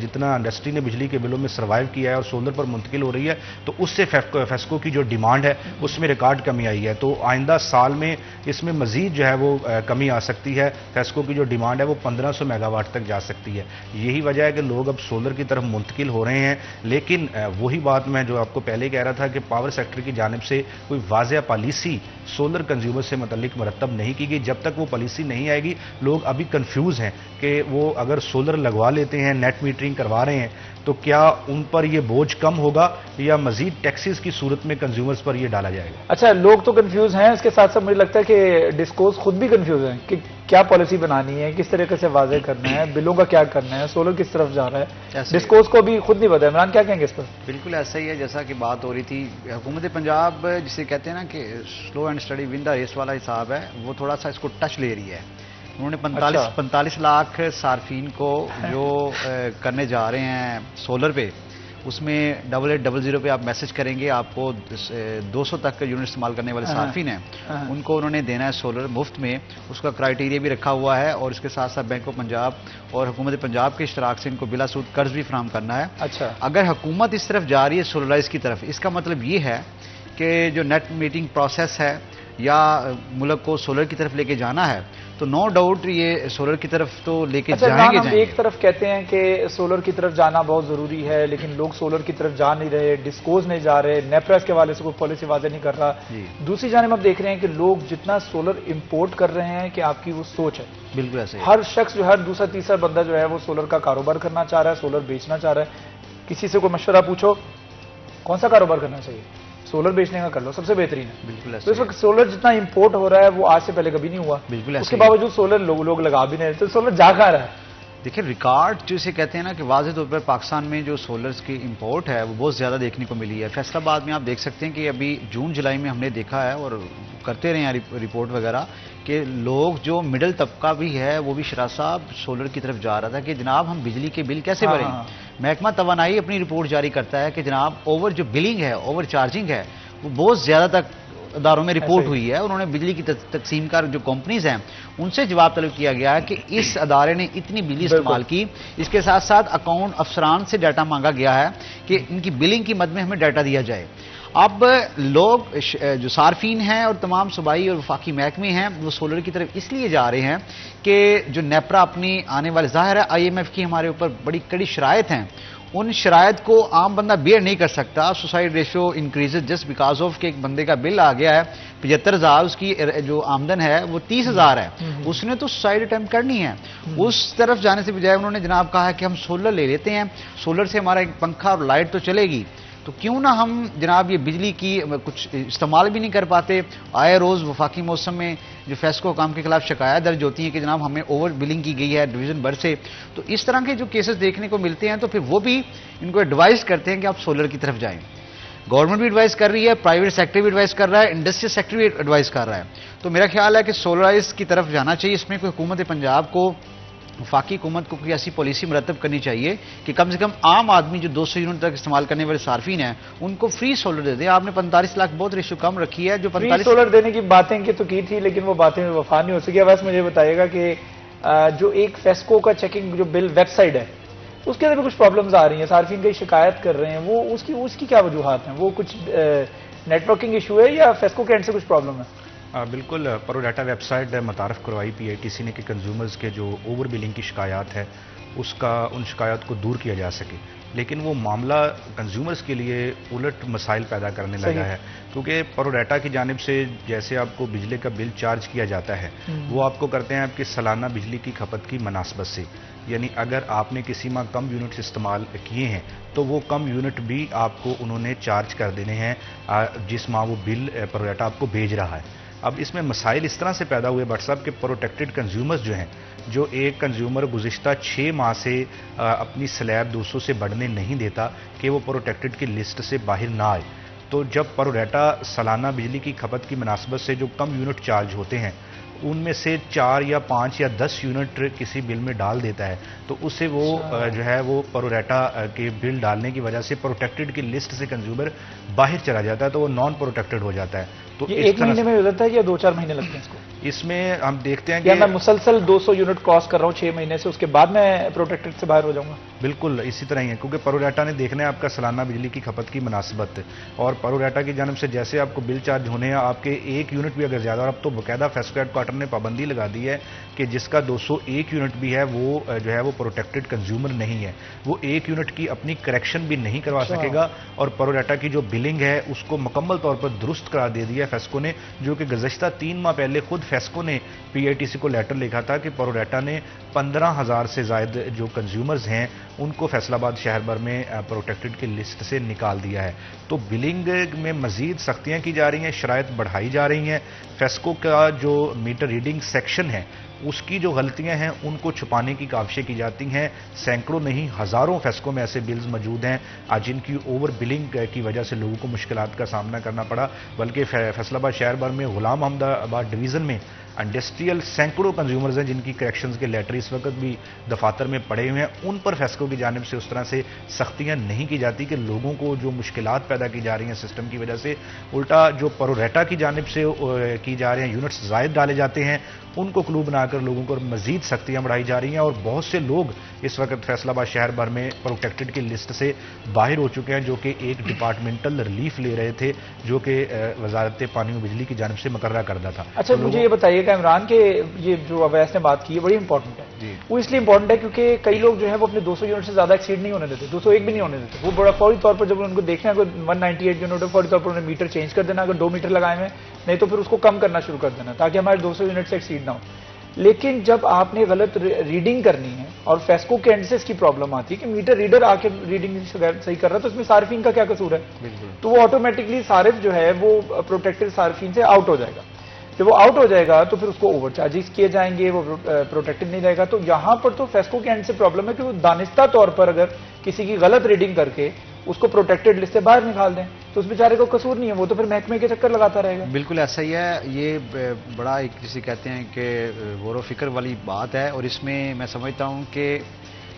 جتنا انڈسٹری نے بجلی کے بلوں میں سروائیو کیا ہے اور سولر پر منتقل ہو رہی ہے تو اس سے فیسکو کی جو ڈیمانڈ ہے اس میں ریکارڈ کمی آئی ہے. تو آئندہ سال میں اس میں مزید جو ہے وہ کمی آ سکتی ہے. فیسکو کی جو ڈیمانڈ ہے وہ 1500 میگا واٹ تک جا سکتی ہے. یہی وجہ ہے کہ لوگ اب سولر کی طرف منتقل ہو رہے ہیں. لیکن وہی بات میں جو آپ کو پہلے کہہ رہا تھا کہ پاور سیکٹر کی جانب سے کوئی واضح پالیسی سولر کنزیومر سے متعلق مرتب نہیں کی گئی. جب تک وہ پالیسی نہیں آئے گی لوگ ابھی کنفیوز ہیں کہ وہ اگر سولر لگوا لیتے ہیں, نیٹ میٹرنگ کروا رہے ہیں, تو کیا ان پر یہ بوجھ کم ہوگا یا مزید ٹیکسز کی صورت میں کنزیومرز پر یہ ڈالا جائے گا. اچھا, لوگ تو کنفیوز ہیں, اس کے ساتھ ساتھ مجھے لگتا ہے کہ ڈسکوز خود بھی کنفیوز ہیں کہ کیا پالیسی بنانی ہے, کس طریقے سے واضح کرنا ہے, بلوں کا کیا کرنا ہے, سولر کس طرف جا رہا ہے. ڈسکوز کو بھی خود نہیں پتا. عمران کیا کہیں گے اس پر؟ بالکل ایسا ہی ہے جیسا کہ بات ہو رہی تھی. حکومت پنجاب جسے کہتے ہیں نا کہ slow and steady won the race والا حساب ہے, وہ تھوڑا سا اس کو ٹچ لے رہی ہے. انہوں نے 45 لاکھ صارفین کو جو کرنے جا رہے ہیں سولر پہ, اس میں 8800 پہ آپ میسج کریں گے, آپ کو 200 تک یونٹ استعمال کرنے والے صارفین ہیں ان کو انہوں نے دینا ہے سولر مفت میں. اس کا کرائیٹیریا بھی رکھا ہوا ہے اور اس کے ساتھ ساتھ بینک آف پنجاب اور حکومت پنجاب کے اشتراک سے ان کو بلا سود قرض بھی فراہم کرنا ہے. اچھا, اگر حکومت اس طرف جا رہی ہے سولرائز کی طرف, اس کا مطلب یہ ہے کہ جو نیٹ میٹنگ پروسیس ہے یا ملک کو سولر کی طرف لے کے جانا ہے تو نو ڈاؤٹ یہ سولر کی طرف تو لے کے جائیں گے. ایک طرف کہتے ہیں کہ سولر کی طرف جانا بہت ضروری ہے لیکن لوگ سولر کی طرف جا نہیں رہے, ڈسکوز نہیں جا رہے, نیپراس کے حوالے سے کوئی پالیسی واضح نہیں کر رہا. دوسری جانب اب دیکھ رہے ہیں کہ لوگ جتنا سولر امپورٹ کر رہے ہیں کہ آپ کی وہ سوچ ہے. بالکل ایسے ہر شخص جو ہر دوسرا تیسرا بندہ جو ہے وہ سولر کا کاروبار کرنا چاہ رہا ہے, سولر بیچنا چاہ رہا ہے. کسی سے کوئی مشورہ پوچھو کون سا کاروبار کرنا چاہیے, سولر بیچنے کا کر لو, سب سے بہترین ہے. بالکل تو اس وقت سولر جتنا امپورٹ ہو رہا ہے وہ آج سے پہلے کبھی نہیں ہوا. بالکل اس کے باوجود سولر لوگ لگا بھی نہیں رہے, تو سولر جا کہاں رہا ہے. دیکھیں ریکارڈ جو اسے کہتے ہیں نا کہ واضح طور پر پاکستان میں جو سولرز کی امپورٹ ہے وہ بہت زیادہ دیکھنے کو ملی ہے. فیصل آباد میں آپ دیکھ سکتے ہیں کہ ابھی جون جولائی میں ہم نے دیکھا ہے اور کرتے رہے ہیں رپورٹ وغیرہ کہ لوگ جو مڈل طبقہ بھی ہے وہ بھی شراز صاحب سولر کی طرف جا رہا تھا کہ جناب ہم بجلی کے بل کیسے بھریں. محکمہ توانائی اپنی رپورٹ جاری کرتا ہے کہ جناب اوور جو بلنگ ہے, اوور چارجنگ ہے, وہ بہت زیادہ تک اداروں میں رپورٹ ہوئی ہے. انہوں نے بجلی کی تقسیم کار جو کمپنیز ہیں ان سے جواب طلب کیا گیا ہے کہ اس ادارے نے اتنی بجلی استعمال کی. اس کے ساتھ ساتھ اکاؤنٹ افسران سے ڈیٹا مانگا گیا ہے کہ ان کی بلنگ کی مد میں ہمیں ڈیٹا دیا جائے. اب لوگ جو صارفین ہیں اور تمام صوبائی اور وفاقی محکمے ہیں وہ سولر کی طرف اس لیے جا رہے ہیں کہ جو نیپرا اپنی آنے والے ظاہر ہے IMF کی ہمارے اوپر بڑی کڑی شرائط ہیں, ان شرائط کو عام بندہ بیئر نہیں کر سکتا. Suicide ratio increases just because of کہ ایک بندے کا بل آ گیا ہے 75,000, اس کی جو آمدن ہے وہ 30,000 ہے, اس نے تو سوسائڈ اٹیمپٹ کرنی ہے. اس طرف جانے سے بجائے انہوں نے جناب کہا ہے کہ ہم سولر لے لیتے ہیں, سولر سے ہمارا ایک پنکھا اور لائٹ تو چلے گی, تو کیوں نہ ہم جناب یہ بجلی کی کچھ استعمال بھی نہیں کر پاتے. آئے روز وفاقی موسم میں جو فیسکو حکام کے خلاف شکایت درج ہوتی ہیں کہ جناب ہمیں اوور بلنگ کی گئی ہے ڈویژن بھر سے, تو اس طرح کے جو کیسز دیکھنے کو ملتے ہیں تو پھر وہ بھی ان کو ایڈوائز کرتے ہیں کہ آپ سولر کی طرف جائیں. گورنمنٹ بھی ایڈوائز کر رہی ہے, پرائیویٹ سیکٹر بھی ایڈوائز کر رہا ہے, انڈسٹریل سیکٹر بھی ایڈوائز کر رہا ہے. تو میرا خیال ہے کہ سولرائز کی طرف جانا چاہیے. اس میں کوئی حکومت پنجاب کو, وفاقی حکومت کو کوئی ایسی پالیسی مرتب کرنی چاہیے کہ کم سے کم عام آدمی جو 200 یونٹ تک استعمال کرنے والے صارفین ہیں ان کو فری سولر دے دیں. آپ نے 45 لاکھ بہت ریشو کم رکھی ہے, جو 45 سولر دینے کی باتیں تو کی تھی, لیکن وہ باتیں وفا نہیں ہو سکی. ویسے مجھے بتائیے گا کہ جو ایک فیسکو کا چیکنگ جو بل ویب سائٹ ہے اس کے اندر بھی کچھ پرابلمز آ رہی ہیں, صارفین کی شکایت کر رہے ہیں, وہ اس کی کیا وجوہات ہیں؟ وہ کچھ نیٹ ورکنگ ایشو ہے یا فیسکو کے اینڈ سے کچھ پرابلم ہے؟ بالکل, پرو ڈیٹا ویب سائٹ متعارف کروائی PITC نے کہ کنزیومرز کے جو اوور بلنگ کی شکایات ہے ان شکایات کو دور کیا جا سکے, لیکن وہ معاملہ کنزیومرز کے لیے الٹ مسائل پیدا کرنے لگا ہے. کیونکہ پرو ڈیٹا کی جانب سے جیسے آپ کو بجلی کا بل چارج کیا جاتا ہے وہ آپ کو کرتے ہیں آپ کی سالانہ بجلی کی کھپت کی مناسبت سے. یعنی اگر آپ نے کسی ماہ کم یونٹس استعمال کیے ہیں تو وہ کم یونٹ بھی آپ کو انہوں نے چارج کر دینے ہیں جس ماہ وہ بل پرو ڈیٹا آپ کو بھیج رہا ہے. اب اس میں مسائل اس طرح سے پیدا ہوئے بٹ صاحب کہ پروٹیکٹڈ کنزیومرز جو ہیں, جو ایک کنزیومر گزشتہ 6 ماہ سے اپنی سلیب 200 سے بڑھنے نہیں دیتا کہ وہ پروٹیکٹڈ کی لسٹ سے باہر نہ آئے, تو جب پرو ڈیٹا سالانہ بجلی کی کھپت کی مناسبت سے جو کم یونٹ چارج ہوتے ہیں ان میں سے 4 یا 5 یا 10 یونٹ کسی بل میں ڈال دیتا ہے تو اس سے وہ جو ہے وہ پرو ڈیٹا کے بل ڈالنے کی وجہ سے پروٹیکٹڈ کی لسٹ سے کنزیومر باہر چلا جاتا ہے, تو وہ نان پروٹیکٹڈ ہو جاتا ہے. تو یہ 1 مہینے میں ہو جاتا ہے یا 2-4 مہینے لگتے ہیں اس کو؟ اس میں ہم دیکھتے ہیں کہ میں مسلسل 200 یونٹ کراس کر رہا ہوں 6 مہینے سے, اس کے بعد میں پروٹیکٹڈ سے باہر ہو جاؤں گا. بالکل اسی طرح ہی ہے, کیونکہ پرو ڈیٹا نے دیکھنا ہے آپ کا سالانہ بجلی کی کھپت کی مناسبت, اور پرو ڈیٹا کی جانب سے جیسے آپ کو بل چارج ہونے ہیں آپ کے 1 یونٹ بھی اگر زیادہ, اور اب تو باقاعدہ فیسکو ہیڈ کوارٹر نے پابندی لگا دی ہے کہ جس کا 201 یونٹ بھی ہے وہ جو ہے وہ پروٹیکٹڈ کنزیومر نہیں ہے, وہ 1 یونٹ کی اپنی کریکشن بھی نہیں کروا سکے گا. اور پرو ڈیٹا کی جو بلنگ ہے اس کو مکمل طور پر درست قرار دے دیا ہے فیسکو نے, جو کہ گزشتہ 3 ماہ پہلے خود فیسکو نے PITC کو لیٹر لکھا تھا کہ پرو ڈیٹا نے 15,000 سے زائد جو کنزیومرز ہیں ان کو فیصل آباد شہر بھر میں پروٹیکٹڈ کی لسٹ سے نکال دیا ہے. تو بلنگ میں مزید سختیاں کی جا رہی ہیں, شرائط بڑھائی جا رہی ہیں. فیسکو کا جو میٹر ریڈنگ سیکشن ہے اس کی جو غلطیاں ہیں ان کو چھپانے کی کاوشیں کی جاتی ہیں. سینکڑوں نہیں ہزاروں فیسکو میں ایسے بلز موجود ہیں جن کی اوور بلنگ کی وجہ سے لوگوں کو مشکلات کا سامنا کرنا پڑا. بلکہ فیصل آباد شہر بھر میں غلام احمد آباد ڈویژن میں انڈسٹریل سینکڑوں کنزیومرز ہیں جن کی کریکشنز کے لیٹر اس وقت بھی دفاتر میں پڑے ہوئے ہیں. ان پر فیسکو کی جانب سے اس طرح سے سختیاں نہیں کی جاتی کہ لوگوں کو جو مشکلات پیدا کی جا رہی ہیں سسٹم کی وجہ سے, الٹا جو پرو ڈیٹا کی جانب سے کی جا رہے ہیں یونٹس زائد ڈالے جاتے ہیں ان کو کلو بنا کر لوگوں کو مزید سختیاں بڑھائی جا رہی ہیں. اور بہت سے لوگ اس وقت فیصل آباد شہر بھر میں پروٹیکٹڈ کی لسٹ سے باہر ہو چکے ہیں جو کہ ایک ڈپارٹمنٹل ریلیف لے رہے تھے جو کہ وزارت پانی و بجلی کی جانب سے مقررہ کردہ تھا. اچھا مجھے یہ بتائیے کہ عمران کہ یہ جو اویس نے بات کی ہے بڑی امپورٹنٹ ہے. وہ اس لیے امپورٹنٹ ہے کیونکہ کئی لوگ جو ہیں وہ اپنے 200 یونٹ سے زیادہ ایکسیڈ نہیں ہونے دیتے, 201 بھی نہیں ہونے دیتے. وہ بڑا فوری طور پر جب ان کو دیکھنا ہے 198 یونٹ ہے فوری طور پر انہیں میٹر چینج کر دینا, اگر 2 میٹر لگائے ہوئے نہیں تو پھر اس کو کم کرنا شروع کر دینا تاکہ ہمارے 200 یونٹ سے ایکسیڈ نہ ہو. لیکن جب آپ نے غلط ریڈنگ کرنی ہے اور فیسکو کے اینڈ سے اس کی پرابلم آتی ہے کہ میٹر ریڈر آ کے ریڈنگ صحیح کر رہا ہے تو اس میں صارفین کا کیا قصور ہے؟ تو وہ آٹومیٹکلی صارف جو ہے وہ پروٹیکٹڈ صارفین سے آؤٹ ہو جائے گا. جب وہ آؤٹ ہو جائے گا تو پھر اس کو اوور چارجز کیے جائیں گے, وہ پروٹیکٹڈ نہیں رہے گا. تو یہاں پر تو فیسکو کے اینڈ سے پرابلم ہے کہ وہ دانستہ طور پر اگر کسی کی غلط ریڈنگ کر کے اس کو پروٹیکٹڈ لسٹ سے باہر نکال دیں تو اس بیچارے کو قصور نہیں ہے, وہ تو پھر محکمے کے چکر لگاتا رہے گا. بالکل ایسا ہی ہے. یہ بڑا ایک جسے کہتے ہیں کہ غور و فکر والی بات ہے, اور اس میں میں سمجھتا ہوں کہ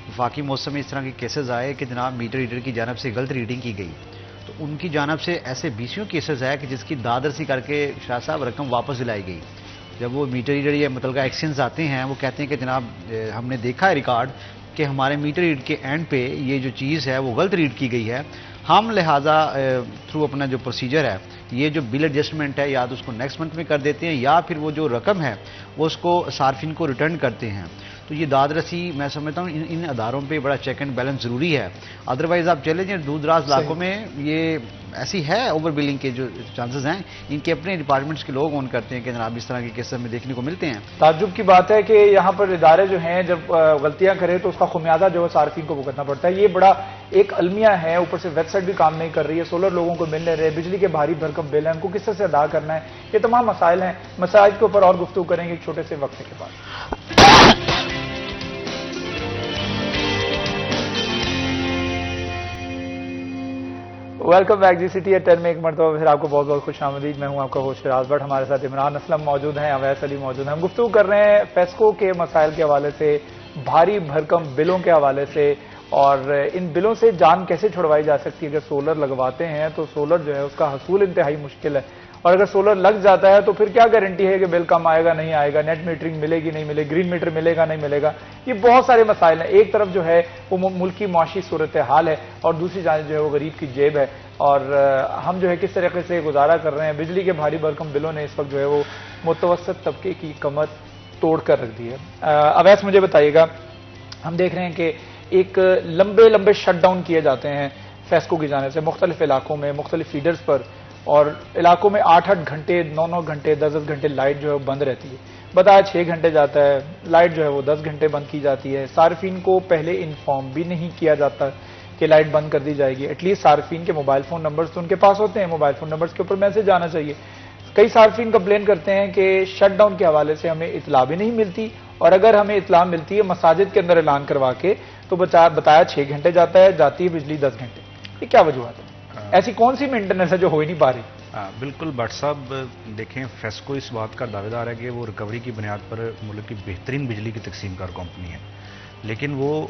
وفاقی موسم میں اس طرح کے کیسز آئے کہ جناب میٹر ریڈر کی جانب سے غلط ریڈنگ کی گئی تو ان کی جانب سے ایسے 20 کیسز ہے کہ جس کی دادرسی کر کے شاہ صاحب رقم واپس دلائی گئی. جب وہ میٹر ریڈر یا متعلقہ ایکشنز آتے ہیں وہ کہتے ہیں کہ جناب ہم نے دیکھا ہے ریکارڈ کہ ہمارے میٹر ریڈ کے اینڈ پہ یہ جو چیز ہے وہ غلط ریڈ کی گئی ہے, ہم لہٰذا تھرو اپنا جو پروسیجر ہے یہ جو بل ایڈجسٹمنٹ ہے یا تو اس کو نیکسٹ منتھ میں کر دیتے ہیں یا پھر وہ جو رقم ہے وہ اس کو صارفین کو ریٹرن کرتے ہیں. تو یہ دادرسی میں سمجھتا ہوں ان اداروں پہ بڑا چیک اینڈ بیلنس ضروری ہے. ادروائز آپ چلے جائیں دور دراز علاقوں میں یہ ایسی ہے اوور بلنگ کے جو چانسز ہیں ان کے اپنے ڈپارٹمنٹس کے لوگ اون کرتے ہیں کہ جناب اس طرح کے کیسز میں دیکھنے کو ملتے ہیں. تعجب کی بات ہے کہ یہاں پر ادارے جو ہیں جب غلطیاں کریں تو اس کا خمیازہ جو ہے صارفین کو بھگتنا پڑتا ہے. یہ بڑا ایک المیہ ہے, اوپر سے ویب سائٹ بھی کام نہیں کر رہی ہے, سولر لوگوں کو مل نہیں رہے, بجلی کے بھاری بھرکم بل ہیں ان کو کس طرح سے ادا کرنا ہے. یہ تمام مسائل ہیں. مسائل کے اوپر اور گفتگو کریں گے ایک چھوٹے سے وقفے کے بعد. Welcome back G city at 10 میں ایک مرتبہ پھر آپ کو بہت بہت خوش آمدید. میں ہوں آپ کا ہوسٹ شراز بٹ. ہمارے ساتھ عمران اسلم موجود ہیں, اویس علی موجود ہیں. ہم گفتگو کر رہے ہیں فیسکو کے مسائل کے حوالے سے, بھاری بھرکم بلوں کے حوالے سے, اور ان بلوں سے جان کیسے چھڑوائی جا سکتی ہے. اگر سولر لگواتے ہیں تو سولر جو ہے اس کا حصول انتہائی مشکل ہے, اور اگر سولر لگ جاتا ہے تو پھر کیا گارنٹی ہے کہ بل کم آئے گا نہیں آئے گا, نیٹ میٹرنگ ملے گی نہیں ملے گی, گرین میٹر ملے گا نہیں ملے گا. یہ بہت سارے مسائل ہیں. ایک طرف جو ہے وہ ملک کی معاشی صورتحال ہے, اور دوسری جانب جو ہے وہ غریب کی جیب ہے, اور ہم جو ہے کس طریقے سے گزارا کر رہے ہیں. بجلی کے بھاری بھرکم بلوں نے اس وقت جو ہے وہ متوسط طبقے کی کمر توڑ کر رکھ دی ہے. اویس مجھے بتائیے گا, ہم دیکھ رہے ہیں کہ ایک لمبے شٹ ڈاؤن کیے جاتے ہیں فیسکو کی جانب سے مختلف علاقوں میں, مختلف فیڈرز پر, اور علاقوں میں 8-8 گھنٹے 9-9 گھنٹے 10-10 گھنٹے لائٹ جو ہے بند رہتی ہے. بتایا 6 گھنٹے جاتا ہے, لائٹ جو ہے وہ 10 گھنٹے بند کی جاتی ہے. صارفین کو پہلے انفارم بھی نہیں کیا جاتا کہ لائٹ بند کر دی جائے گی. ایٹ لیسٹ صارفین کے موبائل فون نمبرز تو ان کے پاس ہوتے ہیں, موبائل فون نمبرز کے اوپر میسج آنا چاہیے. کئی صارفین کمپلین کرتے ہیں کہ شٹ ڈاؤن کے حوالے سے ہمیں اطلاع بھی نہیں ملتی, اور اگر ہمیں اطلاع ملتی ہے مساجد کے اندر اعلان کروا کے تو بتایا 6 گھنٹے جاتا ہے, جاتی ہے بجلی 10 گھنٹے. یہ کیا وجوہات ہے؟ ایسی کون سی مینٹیننس ہے جو ہو ہی نہیں پا رہی؟ بالکل بٹ صاحب, دیکھیں فیسکو اس بات کا دعوے دار ہے کہ وہ ریکوری کی بنیاد پر ملک کی بہترین بجلی کی تقسیم کار کمپنی ہے, لیکن وہ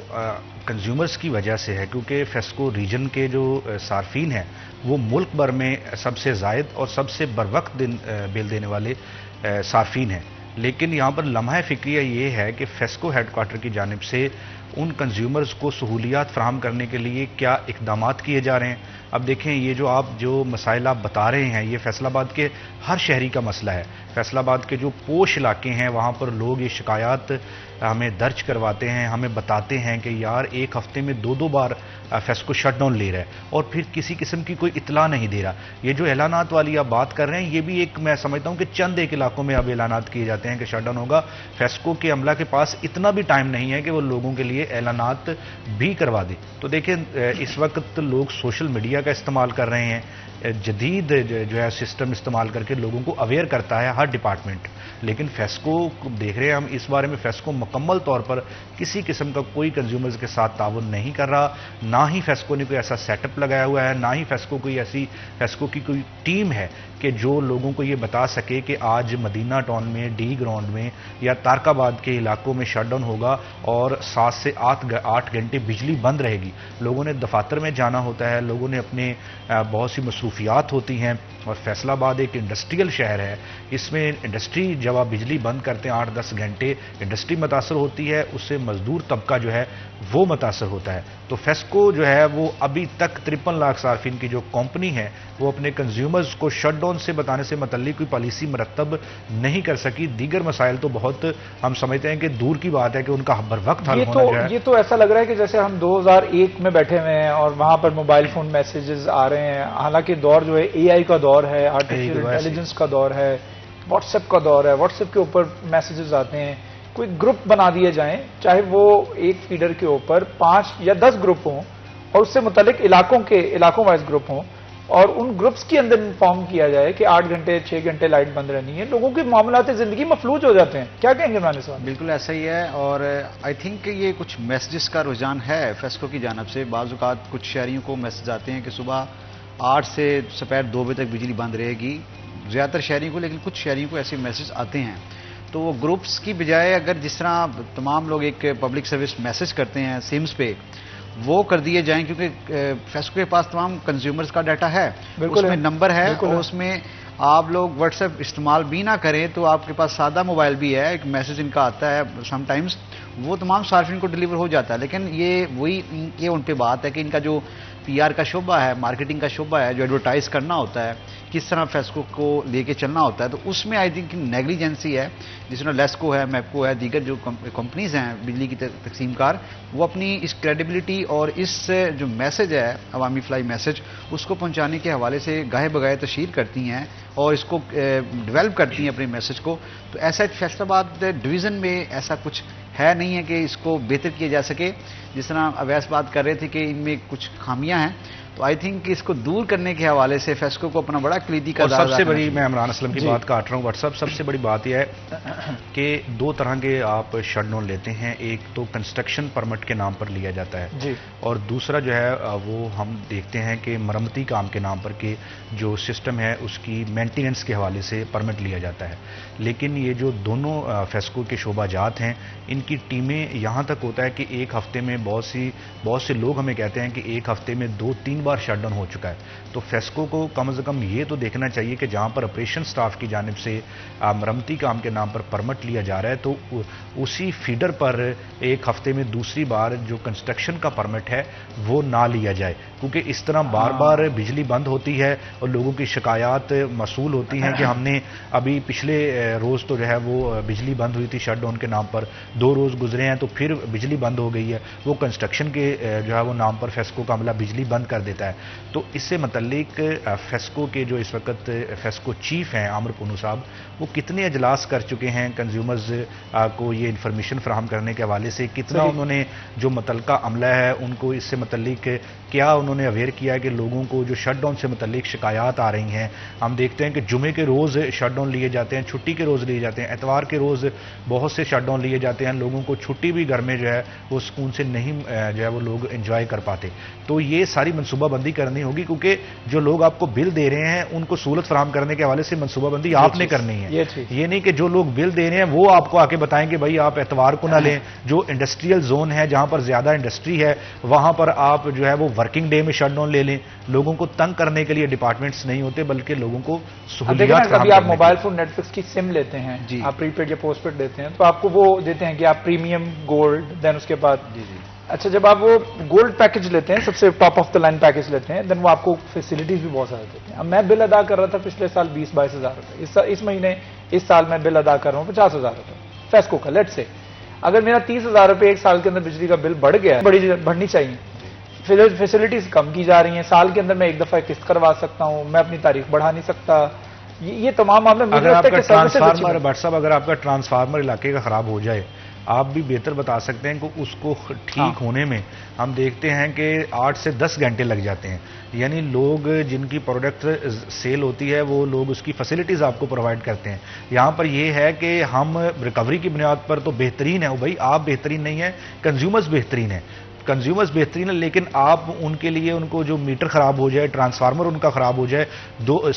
کنزیومرز کی وجہ سے ہے, کیونکہ فیسکو ریجن کے جو صارفین ہیں وہ ملک بھر میں سب سے زائد اور سب سے بروقت بل دینے والے صارفین ہیں. لیکن یہاں پر لمحہ فکریہ یہ ہے کہ فیسکو ہیڈ کوارٹر کی جانب سے ان کنزیومرز کو سہولیات فراہم کرنے کے لیے کیا اقدامات کیے جا رہے ہیں. اب دیکھیں, یہ جو مسائل آپ بتا رہے ہیں یہ فیصل آباد کے ہر شہری کا مسئلہ ہے. فیصل آباد کے جو پوش علاقے ہیں وہاں پر لوگ یہ شکایات ہمیں درج کرواتے ہیں, ہمیں بتاتے ہیں کہ یار ایک ہفتے میں 2 بار فیسکو شٹ ڈاؤن لے رہا ہے اور پھر کسی قسم کی کوئی اطلاع نہیں دے رہا. یہ جو اعلانات والی آپ بات کر رہے ہیں یہ بھی ایک, میں سمجھتا ہوں کہ چند ایک علاقوں میں اب اعلانات کیے جاتے ہیں کہ شٹ ڈاؤن ہوگا. فیسکو کے عملہ کے پاس اتنا بھی ٹائم نہیں ہے کہ وہ لوگوں کے لیے اعلانات بھی کروا دے. تو دیکھیں اس وقت لوگ سوشل میڈیا کا استعمال کر رہے ہیں, جدید جو ہے سسٹم استعمال کر کے لوگوں کو اویئر کرتا ہے ہر ڈپارٹمنٹ, لیکن فیسکو دیکھ رہے ہیں ہم اس بارے میں فیسکو مکمل طور پر کسی قسم کا کوئی کنزیومرز کے ساتھ تعاون نہیں کر رہا. نہ ہی فیسکو نے کوئی ایسا سیٹ اپ لگایا ہوا ہے, نہ ہی فیسکو کی کوئی ٹیم ہے کہ جو لوگوں کو یہ بتا سکے کہ آج مدینہ ٹاؤن میں, ڈی گراؤنڈ میں یا تارک آباد کے علاقوں میں شٹ ڈاؤن ہوگا اور 7 سے 8 گھنٹے بجلی بند رہے گی. لوگوں نے دفاتر میں جانا ہوتا ہے, لوگوں نے اپنے بہت سی مصروفیات ہوتی ہیں, اور فیصل آباد ایک انڈسٹریل شہر ہے. اس میں انڈسٹری جب آپ بجلی بند کرتے ہیں 8-10 گھنٹے, انڈسٹری متاثر ہوتی ہے, اس سے مزدور طبقہ جو ہے وہ متاثر ہوتا ہے. تو فیسکو جو ہے وہ ابھی تک 53 لاکھ صارفین کی جو کمپنی ہے وہ اپنے کنزیومرز کو شٹ ڈاؤن سے بتانے سے متعلق کوئی پالیسی مرتب نہیں کر سکی. دیگر مسائل تو بہت ہم سمجھتے ہیں کہ دور کی بات ہے کہ ان کا بر وقت حل ہونا جو ہے. یہ تو ایسا لگ رہا ہے کہ جیسے ہم 2001 میں بیٹھے ہوئے ہیں اور وہاں پر موبائل فون میسیجز آ رہے ہیں. حالانکہ دور جو ہے اے آئی کا دور ہے, آرٹیفیشل انٹیلیجنس کا دور ہے, واٹس ایپ کا دور ہے. واٹس ایپ کے اوپر میسیجز آتے ہیں, کوئی گروپ بنا دیے جائیں, چاہے وہ ایک فیڈر کے اوپر 5 یا 10 گروپ ہوں, اور اس سے متعلق علاقوں وائز گروپ ہوں, اور ان گروپس کے اندر انفارم کیا جائے کہ 8 گھنٹے 6 گھنٹے لائٹ بند رہنی ہے. لوگوں کے معاملات زندگی مفلوج ہو جاتے ہیں. کیا کہیں گے عمران صاحب؟ بالکل ایسا ہی ہے, اور آئی تھنک کہ یہ کچھ میسیجز کا رجحان ہے فیسکو کی جانب سے. بعض اوقات کچھ شہریوں کو میسج آتے ہیں کہ صبح 8 سے دوپہر 2 بجے تک بجلی بند رہے گی, زیادہ تر شہریوں کو, لیکن کچھ شہریوں کو ایسے میسج آتے ہیں. تو وہ گروپس کی بجائے اگر جس طرح تمام لوگ ایک پبلک سروس میسج کرتے ہیں سمز پہ, وہ کر دیے جائیں, کیونکہ فیسکو کے پاس تمام کنزیومرز کا ڈیٹا ہے, اس میں نمبر ہے, اور اس میں آپ لوگ واٹس ایپ استعمال بھی نہ کریں تو آپ کے پاس سادہ موبائل بھی ہے, ایک میسج ان کا آتا ہے سم ٹائمز, وہ تمام صارفین کو ڈیلیور ہو جاتا ہے. لیکن یہ ان پہ بات ہے کہ ان کا جو پی آر کا شعبہ ہے, مارکیٹنگ کا شعبہ ہے, جو ایڈورٹائز کرنا ہوتا ہے, کس طرح فیسکو کو لے کے چلنا ہوتا ہے, تو اس میں آئی تھنک نیگلیجنسی ہے. جس طرح لیسکو ہے, میپکو ہے, دیگر جو کمپنیز ہیں بجلی کی تقسیم کار, وہ اپنی اس کریڈیبلٹی اور اس جو میسج ہے عوامی فلائی میسج, اس کو پہنچانے کے حوالے سے گاہے بگاہے تشہیر کرتی ہیں اور اس کو ڈیولپ کرتی ہیں اپنے میسج کو. تو ایسا فیصل آباد ڈویژن میں ایسا کچھ ہے نہیں ہے کہ اس کو بہتر کیا جا سکے. جس طرح اویس بات کر رہے تھے کہ ان میں کچھ خامیاں ہیں, تو آئی تھنک اس کو دور کرنے کے حوالے سے فیسکو کو اپنا بڑا کلیدی اور کردار سب سے بڑی، میں عمران اسلم کی بات کاٹ رہا ہوں واٹس ایپ، سب سے بڑی بات یہ ہے کہ دو طرح کے آپ شٹ ڈاؤن لیتے ہیں. ایک تو کنسٹرکشن پرمٹ کے نام پر لیا جاتا ہے اور دوسرا جو ہے وہ ہم دیکھتے ہیں کہ مرمتی کام کے نام پر کہ جو سسٹم ہے اس کی مینٹیننس کے حوالے سے پرمٹ لیا جاتا ہے. لیکن یہ جو دونوں فیسکو کے شعبہ جات ہیں ان کی ٹیمیں یہاں تک ہوتا ہے کہ ایک ہفتے میں بہت سے لوگ ہمیں کہتے ہیں کہ ایک ہفتے میں 2-3 بار شٹ ڈاؤن ہو چکا ہے. تو فیسکو کو کم از کم یہ تو دیکھنا چاہیے کہ جہاں پر آپریشن سٹاف کی جانب سے مرمتی کام کے نام پر پرمٹ لیا جا رہا ہے تو اسی فیڈر پر ایک ہفتے میں دوسری بار جو کنسٹرکشن کا پرمٹ ہے وہ نہ لیا جائے، کیونکہ اس طرح بار بار بجلی بند ہوتی ہے اور لوگوں کی شکایات موصول ہوتی ہیں کہ ہم نے ابھی پچھلے روز تو جو ہے وہ بجلی بند ہوئی تھی شٹ ڈاؤن کے نام پر، 2 روز گزرے ہیں تو پھر بجلی بند ہو گئی ہے. وہ کنسٹرکشن کے جو ہے وہ نام پر فیسکو کا عملہ بجلی بند کر دیتا ہے. تو اس سے متعلق فیسکو کے جو اس وقت فیسکو چیف ہیں عامر پونو صاحب، وہ کتنے اجلاس کر چکے ہیں کنزیومرز کو یہ انفارمیشن فراہم کرنے کے حوالے سے، کتنا انہوں نے جو متعلقہ عملہ ہے ان کو اس سے متعلق کیا انہوں نے اویئر کیا ہے کہ لوگوں کو جو شٹ ڈاؤن سے متعلق شکایات آ رہی ہیں. ہم دیکھتے ہیں کہ جمعے کے روز شٹ ڈاؤن لیے جاتے ہیں، چھٹی کے روز لیے جاتے ہیں، اتوار کے روز بہت سے شٹ ڈاؤن لیے جاتے ہیں. لوگوں کو چھٹی بھی گھر میں جو ہے وہ سکون سے نہیں جو ہے وہ لوگ انجوائے کر پاتے. تو یہ ساری منصوبہ بندی کرنی ہوگی، کیونکہ جو لوگ آپ کو بل دے رہے ہیں ان کو سہولت فراہم کرنے کے حوالے سے منصوبہ بندی آپ نے کرنی ہے. یہ نہیں کہ جو لوگ بل دے رہے ہیں وہ آپ کو آ کے بتائیں کہ بھائی آپ اتوار کو نہ لیں. جو انڈسٹریل زون ہے جہاں پر زیادہ انڈسٹری ہے وہاں پر آپ جو ہے وہ ورکنگ ڈے میں شٹ ڈاؤن لے لیں. لوگوں کو تنگ کرنے کے لیے ڈپارٹمنٹس نہیں ہوتے بلکہ لوگوں کو سہولیات فراہم. آپ موبائل فون نیٹ فلکس کی سم لیتے ہیں، آپ پری پیڈ یا پوسٹ پیڈ لیتے ہیں تو آپ کو وہ دیتے ہیں کہ آپ پریمیم گولڈ، دین اس کے بعد اچھا جب آپ وہ گولڈ پیکج لیتے ہیں سب سے top of the line package لیتے ہیں دین وہ آپ کو فیسلٹیز بھی بہت زیادہ دیتے ہیں. اب میں بل ادا کر رہا تھا پچھلے سال 20-22 ہزار روپے، اس مہینے اس سال میں بل ادا کر رہا ہوں 50 ہزار روپے فیسکو کا. لیٹ سے اگر میرا 30 ہزار روپے ایک سال کے اندر بجلی کا بل بڑھ گیا ہے، بڑھنی چاہیے. فیسلٹیز کم کی جا رہی ہیں، سال کے اندر میں ایک دفعہ قسط کروا سکتا ہوں، میں اپنی تاریخ بڑھا نہیں سکتا. یہ تمام معاملے اگر آپ کا ٹرانسفارمر بٹ صاحب اگر آپ کا ٹرانسفارمر علاقے کا خراب ہو جائے آپ بھی بہتر بتا سکتے ہیں کہ اس کو ٹھیک ہونے میں ہم دیکھتے ہیں کہ 8 سے 10 گھنٹے لگ جاتے ہیں. یعنی لوگ جن کی پروڈکٹ سیل ہوتی ہے وہ لوگ اس کی فیسلٹیز آپ کو پرووائڈ کرتے ہیں. یہاں پر یہ ہے کہ ہم ریکوری کی بنیاد پر تو بہترین ہے، بھائی آپ بہترین نہیں ہیں، کنزیومرز بہترین ہیں. کنزیومرز بہترین ہے لیکن آپ ان کے لیے ان کو جو میٹر خراب ہو جائے، ٹرانسفارمر ان کا خراب ہو جائے،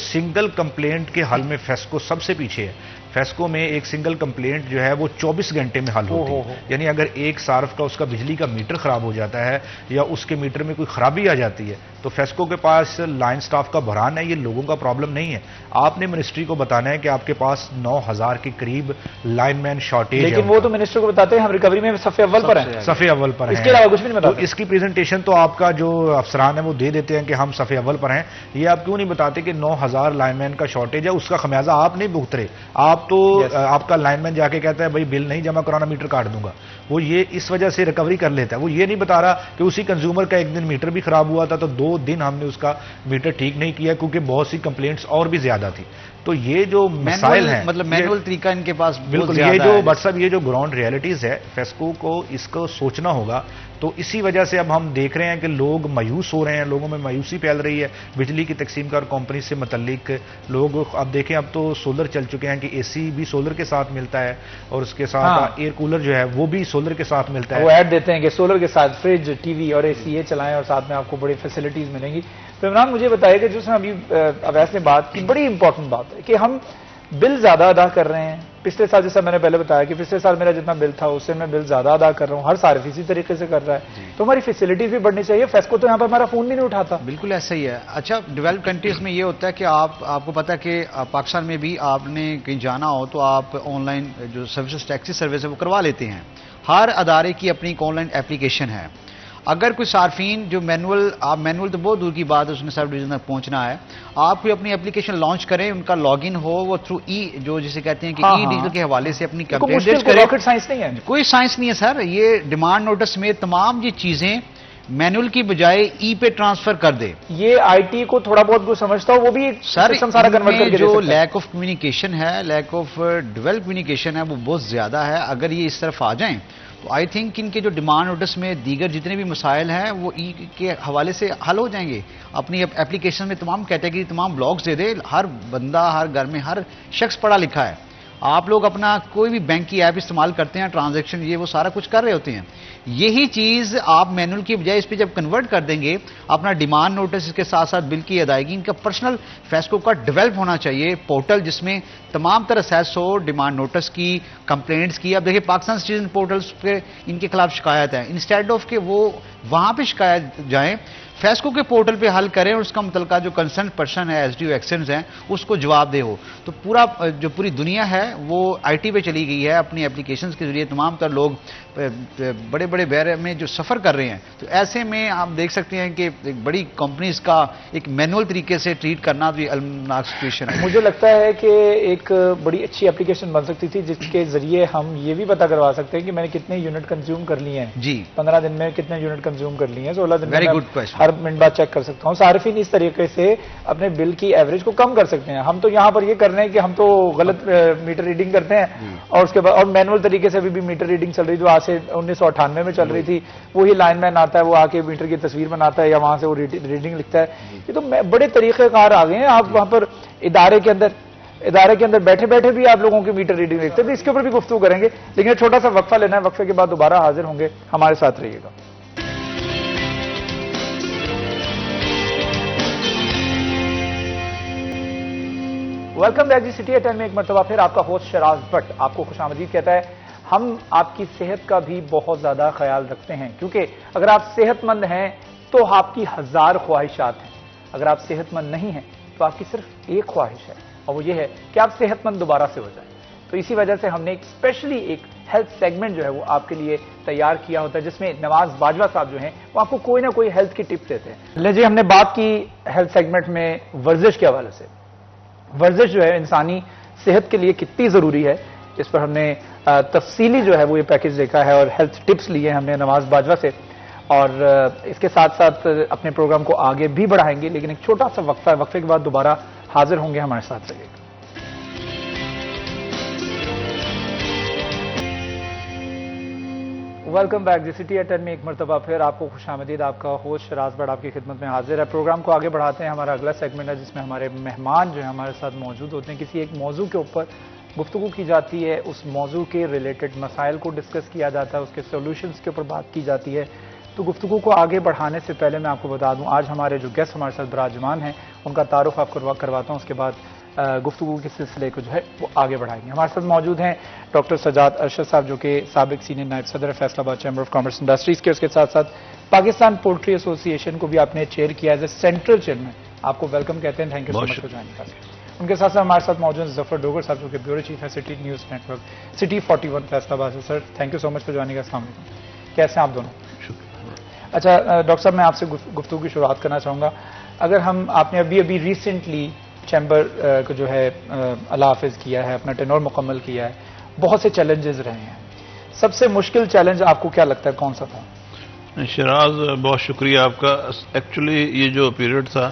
سنگل کمپلینٹ کے حل میں فیسکو سب سے پیچھے ہے. فیسکو میں ایک سنگل کمپلینٹ جو ہے وہ 24 گھنٹے میں حل ہوتی ہے. یعنی اگر ایک صارف کا اس کا بجلی کا میٹر خراب ہو جاتا ہے یا اس کے میٹر میں کوئی خرابی آ جاتی ہے تو فیسکو کے پاس لائن سٹاف کا بحران ہے، یہ لوگوں کا پرابلم نہیں ہے. آپ نے منسٹری کو بتانا ہے کہ آپ کے پاس 9000 کے قریب لائن مین شارٹیج ہے. لیکن وہ تو منسٹر کو بتاتے ہیں ہم ریکوری میں صفحے اول پر ہیں، صفحے اول پر ہیں، اس کے علاوہ کچھ بھی نہیں بتاتے. اس کی پریزنٹیشن تو آپ کا جو افسران ہے وہ دے دیتے ہیں کہ ہم صفحے اول پر ہیں. یہ آپ کیوں نہیں بتاتے کہ 9000 لائن مین کا شارٹیج ہے، اس کا خمیازہ آپ نہیں بھگت رہے. آپ تو آپ کا لائن مین جا کے کہتا ہے بھائی بل نہیں جمع کرانا میٹر کاٹ دوں گا، وہ یہ اس وجہ سے ریکوری کر لیتا ہے. وہ یہ نہیں بتا رہا کہ اسی کنزیومر کا ایک دن میٹر بھی خراب ہوا تھا تو 2 دن ہم نے اس کا میٹر ٹھیک نہیں کیا کیونکہ بہت سی کمپلینٹس اور بھی زیادہ تھی. تو یہ جو مسائل ہیں مطلب مینول طریقہ ان کے پاس بالکل، یہ جو بٹ صاحب یہ جو گراؤنڈ ریئلٹیز ہے فیسکو کو اس کو سوچنا ہوگا. تو اسی وجہ سے اب ہم دیکھ رہے ہیں کہ لوگ مایوس ہو رہے ہیں، لوگوں میں مایوسی پھیل رہی ہے بجلی کی تقسیم کار کمپنی سے متعلق. لوگ اب دیکھیں اب تو سولر چل چکے ہیں کہ اے سی بھی سولر کے ساتھ ملتا ہے اور اس کے ساتھ ایئر کولر جو ہے وہ بھی سولر کے ساتھ ملتا ہے. وہ ایڈ دیتے ہیں کہ سولر کے ساتھ فریج، ٹی وی اور اے سی یہ چلائیں اور ساتھ میں آپ کو بڑی فیسلٹیز ملیں گی. تو عمران مجھے بتائیے کہ جس میں ابھی اویس نے بات کی بڑی امپورٹنٹ بات ہے کہ ہم بل زیادہ ادا کر رہے ہیں. پچھلے سال جیسا میں نے پہلے بتایا کہ پچھلے سال میرا جتنا بل تھا اس سے میں بل زیادہ ادا کر رہا ہوں، ہر صارف اسی طریقے سے کر رہا ہے. تو ہماری فیسلٹیز بھی بڑھنی چاہیے. فیسکو تو یہاں پر ہمارا فون بھی نہیں اٹھاتا. بالکل ایسا ہی ہے. اچھا ڈیولپ کنٹریز میں یہ ہوتا ہے کہ آپ کو پتا ہے کہ پاکستان میں بھی آپ نے کہیں جانا ہو تو آپ آن لائن جو سروسز ٹیکسی سروس ہے وہ کروا لیتے ہیں. ہر ادارے کی اپنی آن لائن اپلیکیشن ہے. اگر کوئی صارفین جو مینول تو بہت دور کی بات ہے، اس نے سب ڈویژن تک پہنچنا ہے، آپ کوئی اپنی اپلیکیشن لانچ کریں، ان کا لاگ ان ہو، وہ تھرو جو جسے کہتے ہیں کہ ای ڈیجیٹل کے حوالے سے اپنی کمپلینٹ کریں. راکٹ سائنس نہیں ہے، کوئی سائنس نہیں ہے سر. یہ ڈیمانڈ نوٹس میں تمام یہ چیزیں مینول کی بجائے ای پہ ٹرانسفر کر دے. یہ آئی ٹی کو تھوڑا بہت کوئی سمجھتا ہو وہ بھی سر سارا کنورٹ کر کے جو لیک آف کمیونیکیشن ہے، لیک آف ڈیولپ کمیونیکیشن ہے وہ بہت زیادہ ہے. اگر یہ اس طرف آ جائیں تو آئی تھنک ان کے جو ڈیمانڈ نوٹس میں دیگر جتنے بھی مسائل ہیں وہ ای کے حوالے سے حل ہو جائیں گے. اپنی اپلیکیشن میں تمام کیٹیگری تمام بلاکس دے دے, ہر بندہ ہر گھر میں ہر شخص پڑھا لکھا ہے. آپ لوگ اپنا کوئی بھی بینک کی ایپ استعمال کرتے ہیں, ٹرانزیکشن یہ وہ سارا کچھ کر رہے ہوتے ہیں. یہی چیز آپ مینول کی بجائے اس پہ جب کنورٹ کر دیں گے, اپنا ڈیمانڈ نوٹس اس کے ساتھ ساتھ بل کی ادائیگی ان کا پرسنل فیسکو کا ڈیولپ ہونا چاہیے پورٹل, جس میں تمام طرح سیس ہو ڈیمانڈ نوٹس کی, کمپلینٹس کی. اب دیکھیں پاکستان سٹیزن پورٹلز پہ ان کے خلاف شکایت ہے, انسٹیڈ آف کہ وہ وہاں پہ شکایت جائیں, فیسکو کے پورٹل پہ حل کریں اور اس کا متعلقہ جو کنسرن پرسن ہے, ایس ڈی او ایکشنز ہیں, اس کو جواب دے ہو. تو پوری دنیا ہے وہ آئی ٹی پہ چلی گئی ہے. اپنی اپلیکیشنز کے ذریعے تمام تر لوگ بڑے بڑے بیرے میں جو سفر کر رہے ہیں, تو ایسے میں آپ دیکھ سکتے ہیں کہ ایک بڑی کمپنیز کا ایک مینول طریقے سے ٹریٹ کرنا بھی المناک سچویشن ہے. مجھے لگتا ہے کہ ایک بڑی اچھی اپلیکیشن بن سکتی تھی جس کے ذریعے ہم یہ بھی پتا کروا سکتے ہیں کہ میں نے کتنے یونٹ کنزیوم کر لیے ہیں. جی 15 دن میں کتنے یونٹ کنزیوم کر لیے ہیں, 16 دن میں ویری گڈ کویسچن, ہر منٹ بعد چیک کر سکتا ہوں. صارفین اس طریقے سے اپنے بل کی ایوریج کو کم کر سکتے ہیں. ہم تو یہاں پر یہ کر رہے ہیں کہ ہم تو غلط میٹر ریڈنگ کرتے ہیں, اور اس کے بعد اور مینول طریقے سے بھی میٹر ریڈنگ چل رہی جو آج سے 1998 میں چل رہی تھی. وہی لائن مین آتا ہے, وہ آ کے میٹر کی تصویر بناتا ہے یا وہاں سے وہ ریڈنگ لکھتا ہے. یہ تو بڑے طریقے کار آ گئے ہیں. آپ وہاں پر ادارے کے اندر بیٹھے بیٹھے بھی آپ لوگوں کی میٹر ریڈنگ لکھتے ہیں. تو اس کے اوپر بھی گفتگو کریں گے, لیکن چھوٹا سا وقفہ لینا ہے. وقفے کے بعد دوبارہ حاضر ہوں گے, ہمارے ساتھ رہیے گا. Welcome back. G city at 10 میں ایک مرتبہ پھر آپ کا ہوسٹ شراز بٹ آپ کو خوش آمدید کہتا ہے. ہم آپ کی صحت کا بھی بہت زیادہ خیال رکھتے ہیں, کیونکہ اگر آپ صحت مند ہیں تو آپ کی 1000 خواہشات ہیں. اگر آپ صحت مند نہیں ہیں تو آپ کی صرف ایک خواہش ہے, اور وہ یہ ہے کہ آپ صحت مند دوبارہ سے ہو جائیں. تو اسی وجہ سے ہم نے اسپیشلی ایک ہیلتھ سیگمنٹ جو ہے وہ آپ کے لیے تیار کیا ہوتا ہے, جس میں نواز باجوہ صاحب جو ہیں وہ آپ کو کوئی نہ کوئی ہیلتھ کی ٹپس دیتے ہیں. لے جی, ہم نے بات کی ہیلتھ سیگمنٹ میں ورزش کے حوالے سے. ورزش جو ہے انسانی صحت کے لیے کتنی ضروری ہے, اس پر ہم نے تفصیلی جو ہے وہ یہ پیکج دیکھا ہے اور ہیلتھ ٹپس لیے ہم نے نواز باجوہ سے, اور اس کے ساتھ ساتھ اپنے پروگرام کو آگے بھی بڑھائیں گے. لیکن ایک چھوٹا سا وقفہ ہے, وقفے کے بعد دوبارہ حاضر ہوں گے, ہمارے ساتھ رہیے گا. Welcome back. G city at 10 میں ایک مرتبہ پھر آپ کو خوش آمدید. آپ کا ہوسٹ شراز بٹ آپ کی خدمت میں حاضر ہے. پروگرام کو آگے بڑھاتے ہیں. ہمارا اگلا سیگمنٹ ہے جس میں ہمارے مہمان جو ہیں ہمارے ساتھ موجود ہوتے ہیں. کسی ایک موضوع کے اوپر گفتگو کی جاتی ہے, اس موضوع کے ریلیٹڈ مسائل کو ڈسکس کیا جاتا ہے, اس کے سولوشنز کے اوپر بات کی جاتی ہے. تو گفتگو کو آگے بڑھانے سے پہلے میں آپ کو بتا دوں, آج ہمارے جو گیسٹ ہمارے ساتھ براجمان ہیں ان کا تعارف آپ کرواتا ہوں. اس کے بعد گفتگو کے سلسلے کو جو ہے وہ آگے بڑھائیں گے. ہمارے ساتھ موجود ہیں ڈاکٹر سجاد ارشد صاحب, جو کہ سابق سینئر نائب صدر فیصل آباد چیمبر آف کامرس انڈسٹریز کے. اس کے ساتھ ساتھ پاکستان پولٹری ایسوسی ایشن کو بھی آپ نے چیئر کیا ایز اے سینٹرل چیئرمین. آپ کو ویلکم کہتے ہیں. Thank you so much for joining us. ان کے ساتھ ساتھ ہمارے ساتھ موجود ہیں ظفر ڈوگر صاحب, جو کہ بیورو چیف ہے city news network city 41 Faisalabad سے. Sir thank you so much for joining. السلام علیکم, کیسے ہیں آپ دونوں؟ اچھا ڈاکٹر صاحب, میں آپ سے گفتگو کی شروعات کرنا چاہوں گا. اگر آپ نے ابھی ریسنٹلی چیمبر کو جو ہے اللہ حافظ کیا ہے, اپنا ٹینور مکمل کیا ہے, بہت سے چیلنجز رہے ہیں. سب سے مشکل چیلنج آپ کو کیا لگتا ہے کون سا تھا؟ شراز بہت شکریہ آپ کا. ایکچولی یہ جو پیریڈ تھا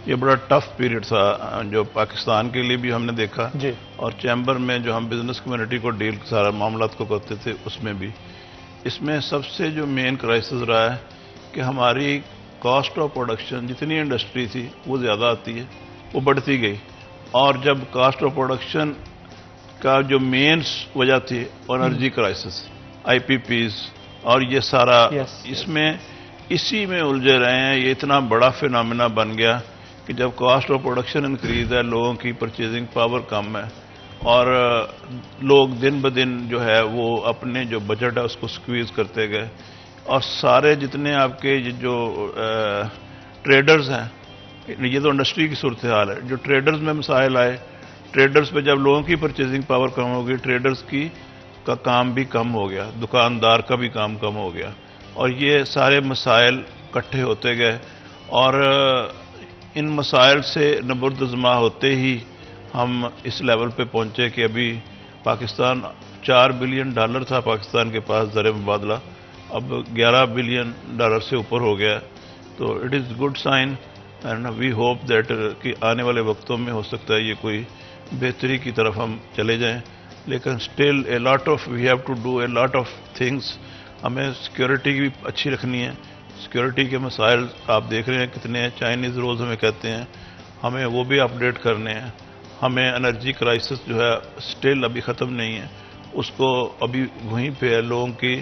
یہ بڑا ٹف پیریڈ تھا, جو پاکستان کے لیے بھی ہم نے دیکھا جی, اور چیمبر میں جو ہم بزنس کمیونٹی کو ڈیل سارا معاملات کو کرتے تھے اس میں بھی. اس میں سب سے جو مین کرائسس رہا ہے کہ ہماری کاسٹ آف پروڈکشن جتنی انڈسٹری تھی وہ زیادہ آتی ہے, وہ بڑھتی گئی. اور جب کاسٹ آف پروڈکشن کا جو مین وجہ تھی انرجی کرائسس, آئی پی پیز اور یہ سارا اسی میں الجھے رہے ہیں. یہ اتنا بڑا فینامنا بن گیا کہ جب کاسٹ آف پروڈکشن انکریز ہے, لوگوں کی پرچیزنگ پاور کم ہے, اور لوگ دن بدن جو ہے وہ اپنے جو بجٹ ہے اس کو سکویز کرتے گئے. اور سارے جتنے آپ کے جو ٹریڈرز ہیں, یہ تو انڈسٹری کی صورتحال ہے, جو ٹریڈرز میں مسائل آئے, ٹریڈرز پہ جب لوگوں کی پرچیزنگ پاور کم ہو گئی, ٹریڈرز کا کام بھی کم ہو گیا, دکاندار کا بھی کام کم ہو گیا, اور یہ سارے مسائل اکٹھے ہوتے گئے. اور ان مسائل سے نبردآزما ہوتے ہی ہم اس لیول پہ پہنچے کہ ابھی پاکستان $4 بلین تھا پاکستان کے پاس زر مبادلہ, اب $11 بلین سے اوپر ہو گیا. تو it is good sign, and we hope that کہ آنے والے وقتوں میں ہو سکتا ہے یہ کوئی بہتری کی طرف ہم چلے جائیں. لیکن still we have to do a lot of things ہمیں سیکیورٹی بھی اچھی رکھنی ہے. سیکیورٹی کے مسائل آپ دیکھ رہے ہیں کتنے ہیں. چائنیز روز ہمیں کہتے ہیں, ہمیں وہ بھی اپڈیٹ کرنے ہیں. ہمیں انرجی کرائسس جو ہے سٹل ابھی ختم نہیں ہے, اس کو ابھی وہیں پہ ہے. لوگوں کی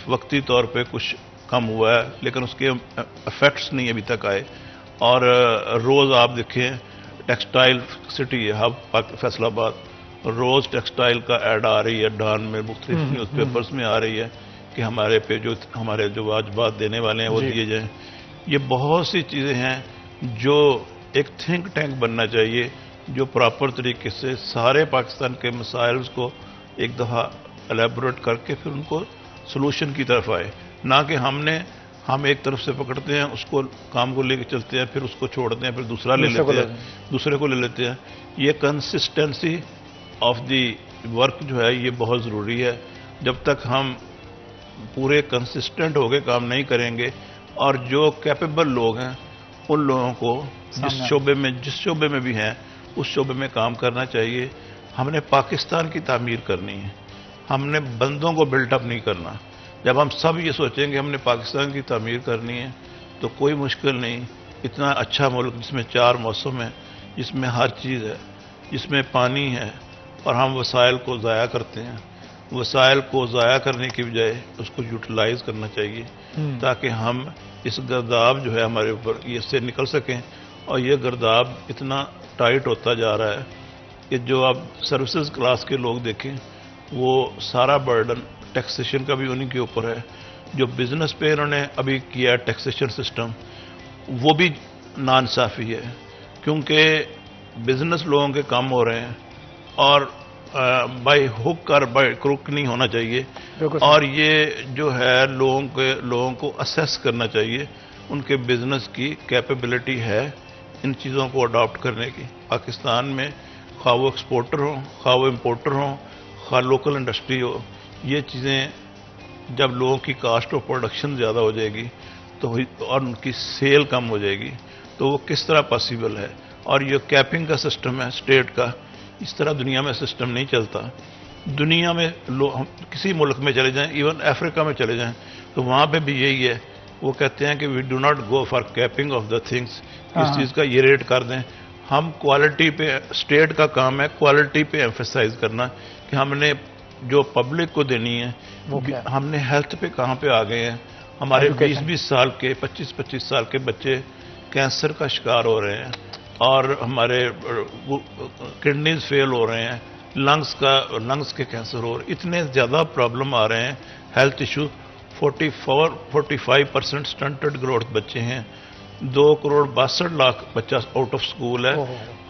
وقتی طور پہ کچھ کم ہوا ہے لیکن اس کے افیکٹس نہیں ابھی تک آئے. اور روز آپ دیکھیں ٹیکسٹائل سٹی ہے ہب فیصل آباد, روز ٹیکسٹائل کا ایڈ آ رہی ہے ڈان میں, مختلف نیوز پیپرز میں آ رہی ہے کہ ہمارے پہ ہمارے جو واجبات دینے والے ہیں وہ دیے جائیں. یہ بہت سی چیزیں ہیں جو ایک تھنک ٹینک بننا چاہیے جو پراپر طریقے سے سارے پاکستان کے مسائل کو ایک دفعہ الیبوریٹ کر کے پھر ان کو سلوشن کی طرف آئے. نہ کہ ہم ایک طرف سے پکڑتے ہیں اس کو کام کو لے کے چلتے ہیں, پھر اس کو چھوڑتے ہیں, پھر دوسرا لے لیتے ہیں, دوسرے کو لے لیتے ہیں. یہ کنسسٹنسی آف دی ورک جو ہے یہ بہت ضروری ہے. جب تک ہم پورے کنسسٹنٹ ہو کے کام نہیں کریں گے اور جو کیپیبل لوگ ہیں ان لوگوں کو جس شعبے میں بھی ہیں اس شعبے میں کام کرنا چاہیے. ہم نے پاکستان کی تعمیر کرنی ہے, ہم نے بندوں کو بلٹ اپ نہیں کرنا. جب ہم سب یہ سوچیں گے ہم نے پاکستان کی تعمیر کرنی ہے تو کوئی مشکل نہیں. اتنا اچھا ملک جس میں 4 موسم ہیں, جس میں ہر چیز ہے, جس میں پانی ہے, اور ہم وسائل کو ضائع کرتے ہیں. وسائل کو ضائع کرنے کی بجائے اس کو یوٹیلائز کرنا چاہیے تاکہ ہم اس گرداب جو ہے ہمارے اوپر یہ سے نکل سکیں. اور یہ گرداب اتنا ٹائٹ ہوتا جا رہا ہے کہ جو آپ سروسز کلاس کے لوگ دیکھیں وہ سارا برڈن ٹیکسیشن کا بھی انہیں کے اوپر ہے. جو بزنس پہ انہوں نے ابھی کیا ہے ٹیکسیشن سسٹم وہ بھی ناانصافی ہے کیونکہ بزنس لوگوں کے کم ہو رہے ہیں اور بائی ہک اور بائی کروک نہیں ہونا چاہیے. اور یہ جو ہے لوگوں کو اسیس کرنا چاہیے ان کے بزنس کی کیپیبلٹی ہے ان چیزوں کو اڈاپٹ کرنے کی. پاکستان میں خواہ وہ ایکسپورٹر ہوں, خواہ وہ امپورٹر ہوں, خواہ لوکل انڈسٹری ہو, یہ چیزیں جب لوگوں کی کاسٹ آف پروڈکشن زیادہ ہو جائے گی تو اور ان کی سیل کم ہو جائے گی تو وہ کس طرح پاسیبل ہے. اور یہ کیپنگ کا سسٹم ہے اسٹیٹ کا, اس طرح دنیا میں سسٹم نہیں چلتا. دنیا میں کسی ملک میں چلے جائیں, ایون افریقہ میں چلے جائیں تو وہاں پہ بھی یہی ہے. وہ کہتے ہیں کہ we do not go for keeping of the things, اس چیز کا یہ ریٹ کر دیں. ہم کوالٹی پہ, اسٹیٹ کا کام ہے کوالٹی پہ ایمفیسائز کرنا کہ ہم نے جو پبلک کو دینی ہے. ہم نے ہیلتھ پہ کہاں پہ آ گئے ہیں. ہمارے 20-20 سال کے 25-25 سال کے بچے کینسر کا شکار ہو رہے ہیں اور ہمارے کڈنیز فیل ہو رہے ہیں, لنگس کے کینسر ہو رہے ہیں. اتنے زیادہ پرابلم آ رہے ہیں ہیلتھ ایشو. 44-45% سٹنٹڈ گروتھ بچے ہیں, 2 کروڑ 62 لاکھ بچہ آؤٹ آف سکول ہے.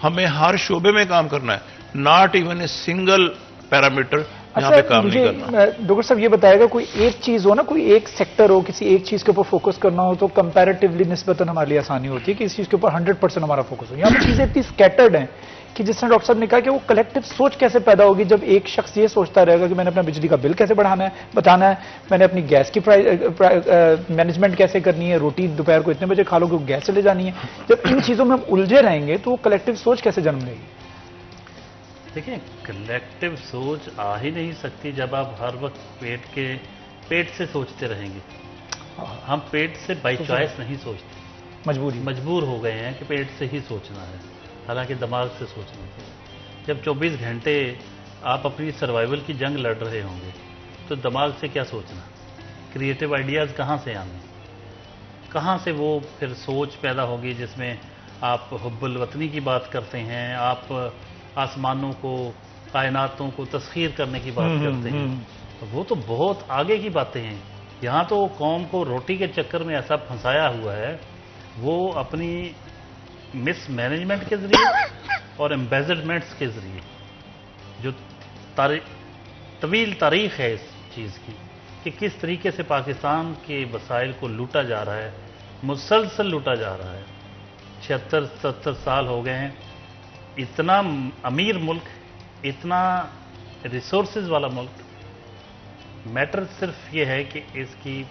ہمیں ہر شعبے میں کام کرنا ہے, not even a single parameter یہاں پہ کام نہیں کرنا. ڈاکٹر صاحب یہ بتائے گا کوئی ایک چیز ہو نا, کوئی ایک سیکٹر ہو, کسی ایک چیز کے اوپر فوکس کرنا ہو تو کمپیریٹیولی نسبتاً ہمارے لیے آسانی ہوتی ہے کہ اس چیز کے اوپر 100% ہمارا فوکس ہو. یہاں پہ چیزیں اتنی اسکیٹرڈ ہیں کہ جس طرح ڈاکٹر صاحب نے کہا کہ وہ کلیکٹو سوچ کیسے پیدا ہوگی جب ایک شخص یہ سوچتا رہے گا کہ میں نے اپنا بجلی کا بل کیسے بچانا ہے, میں نے اپنی گیس کی مینجمنٹ کیسے کرنی ہے, روٹی دوپہر کو اتنے بجے کھا لو کہ گیس چلے جانی ہے. جب ان چیزوں میں ہم الجھے رہیں گے تو وہ کلیکٹو سوچ کیسے جنم لے گی؟ دیکھیں کلیکٹو سوچ آ ہی نہیں سکتی جب آپ ہر وقت پیٹ سے سوچتے رہیں گے. ہم پیٹ سے بائی چوائس نہیں سوچتے, مجبور ہو گئے ہیں کہ پیٹ سے ہی سوچنا ہے, حالانکہ دماغ سے سوچنا چاہیے. جب 24 گھنٹے آپ اپنی سروائیول کی جنگ لڑ رہے ہوں گے تو دماغ سے کیا سوچنا, کریٹو آئیڈیاز کہاں سے آنے, کہاں سے وہ پھر سوچ پیدا ہوگی جس میں آپ حب الوطنی کی بات کرتے ہیں, آپ آسمانوں کو, کائناتوں کو تسخیر کرنے کی بات کرتے ہیں. وہ تو بہت آگے کی باتیں ہیں. یہاں تو قوم کو روٹی کے چکر میں ایسا پھنسایا ہوا ہے, وہ اپنی مس مینجمنٹ کے ذریعے اور ایمبیزمنٹس کے ذریعے, جو طویل تاریخ ہے اس چیز کی کہ کس طریقے سے پاکستان کے وسائل کو لوٹا جا رہا ہے, مسلسل لوٹا جا رہا ہے. 76-77 سال ہو گئے ہیں. اتنا امیر ملک, اتنا ریسورسز والا ملک, میٹر صرف یہ ہے کہ اس کی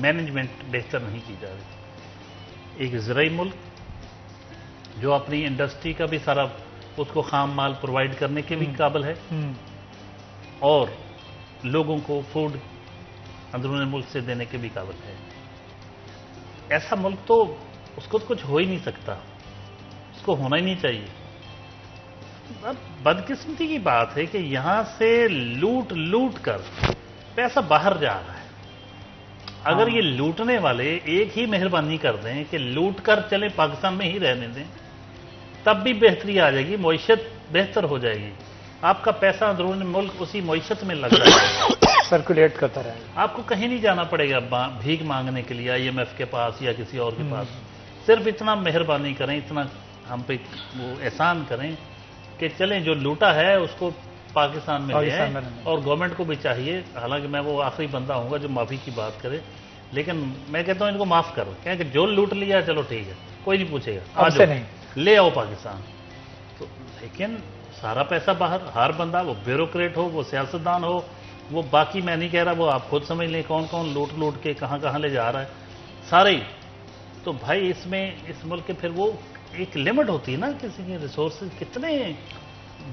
مینجمنٹ بہتر نہیں کی جا رہی. ایک زرعی ملک جو اپنی انڈسٹری کا بھی سارا اس کو خام مال پرووائڈ کرنے کے بھی قابل ہے اور لوگوں کو فوڈ اندرون ملک سے دینے کے بھی قابل ہے. ایسا ملک تو اس کو کچھ ہو ہی نہیں سکتا, اس کو ہونا ہی نہیں چاہیے. اب بدقسمتی کی بات ہے کہ یہاں سے لوٹ کر پیسہ باہر جا رہا ہے. اگر یہ لوٹنے والے ایک ہی مہربانی کر دیں کہ لوٹ کر چلیں پاکستان میں ہی رہنے دیں, تب بھی بہتری آ جائے گی, معیشت بہتر ہو جائے گی. آپ کا پیسہ اندرون ملک اسی معیشت میں لگ رہا ہے, سرکولیٹ کرتا رہے گا. آپ کو کہیں نہیں جانا پڑے گا بھیک مانگنے کے لیے IMF کے پاس یا کسی اور کے پاس. صرف اتنا مہربانی کریں, اتنا ہم پہ وہ احسان کریں کہ چلیں جو لوٹا ہے اس کو پاکستان میں لے آئیں. اور گورنمنٹ کو بھی چاہیے, حالانکہ میں وہ آخری بندہ ہوں گا جو معافی کی بات کرے, لیکن میں کہتا ہوں ان کو معاف کرو, کہ جو لوٹ لیا چلو ٹھیک ہے, کوئی نہیں پوچھے گا, سے نہیں لے آؤ پاکستان. تو لیکن سارا پیسہ باہر, ہر بندہ, وہ بیوروکریٹ ہو, وہ سیاستدان ہو, وہ باقی میں نہیں کہہ رہا, وہ آپ خود سمجھ لیں کون کون لوٹ کے کہاں لے جا رہا ہے, سارے ہی. تو بھائی اس میں اس ملک کے پھر وہ ایک لمٹ ہوتی ہے نا, کسی کے ریسورسز کتنے,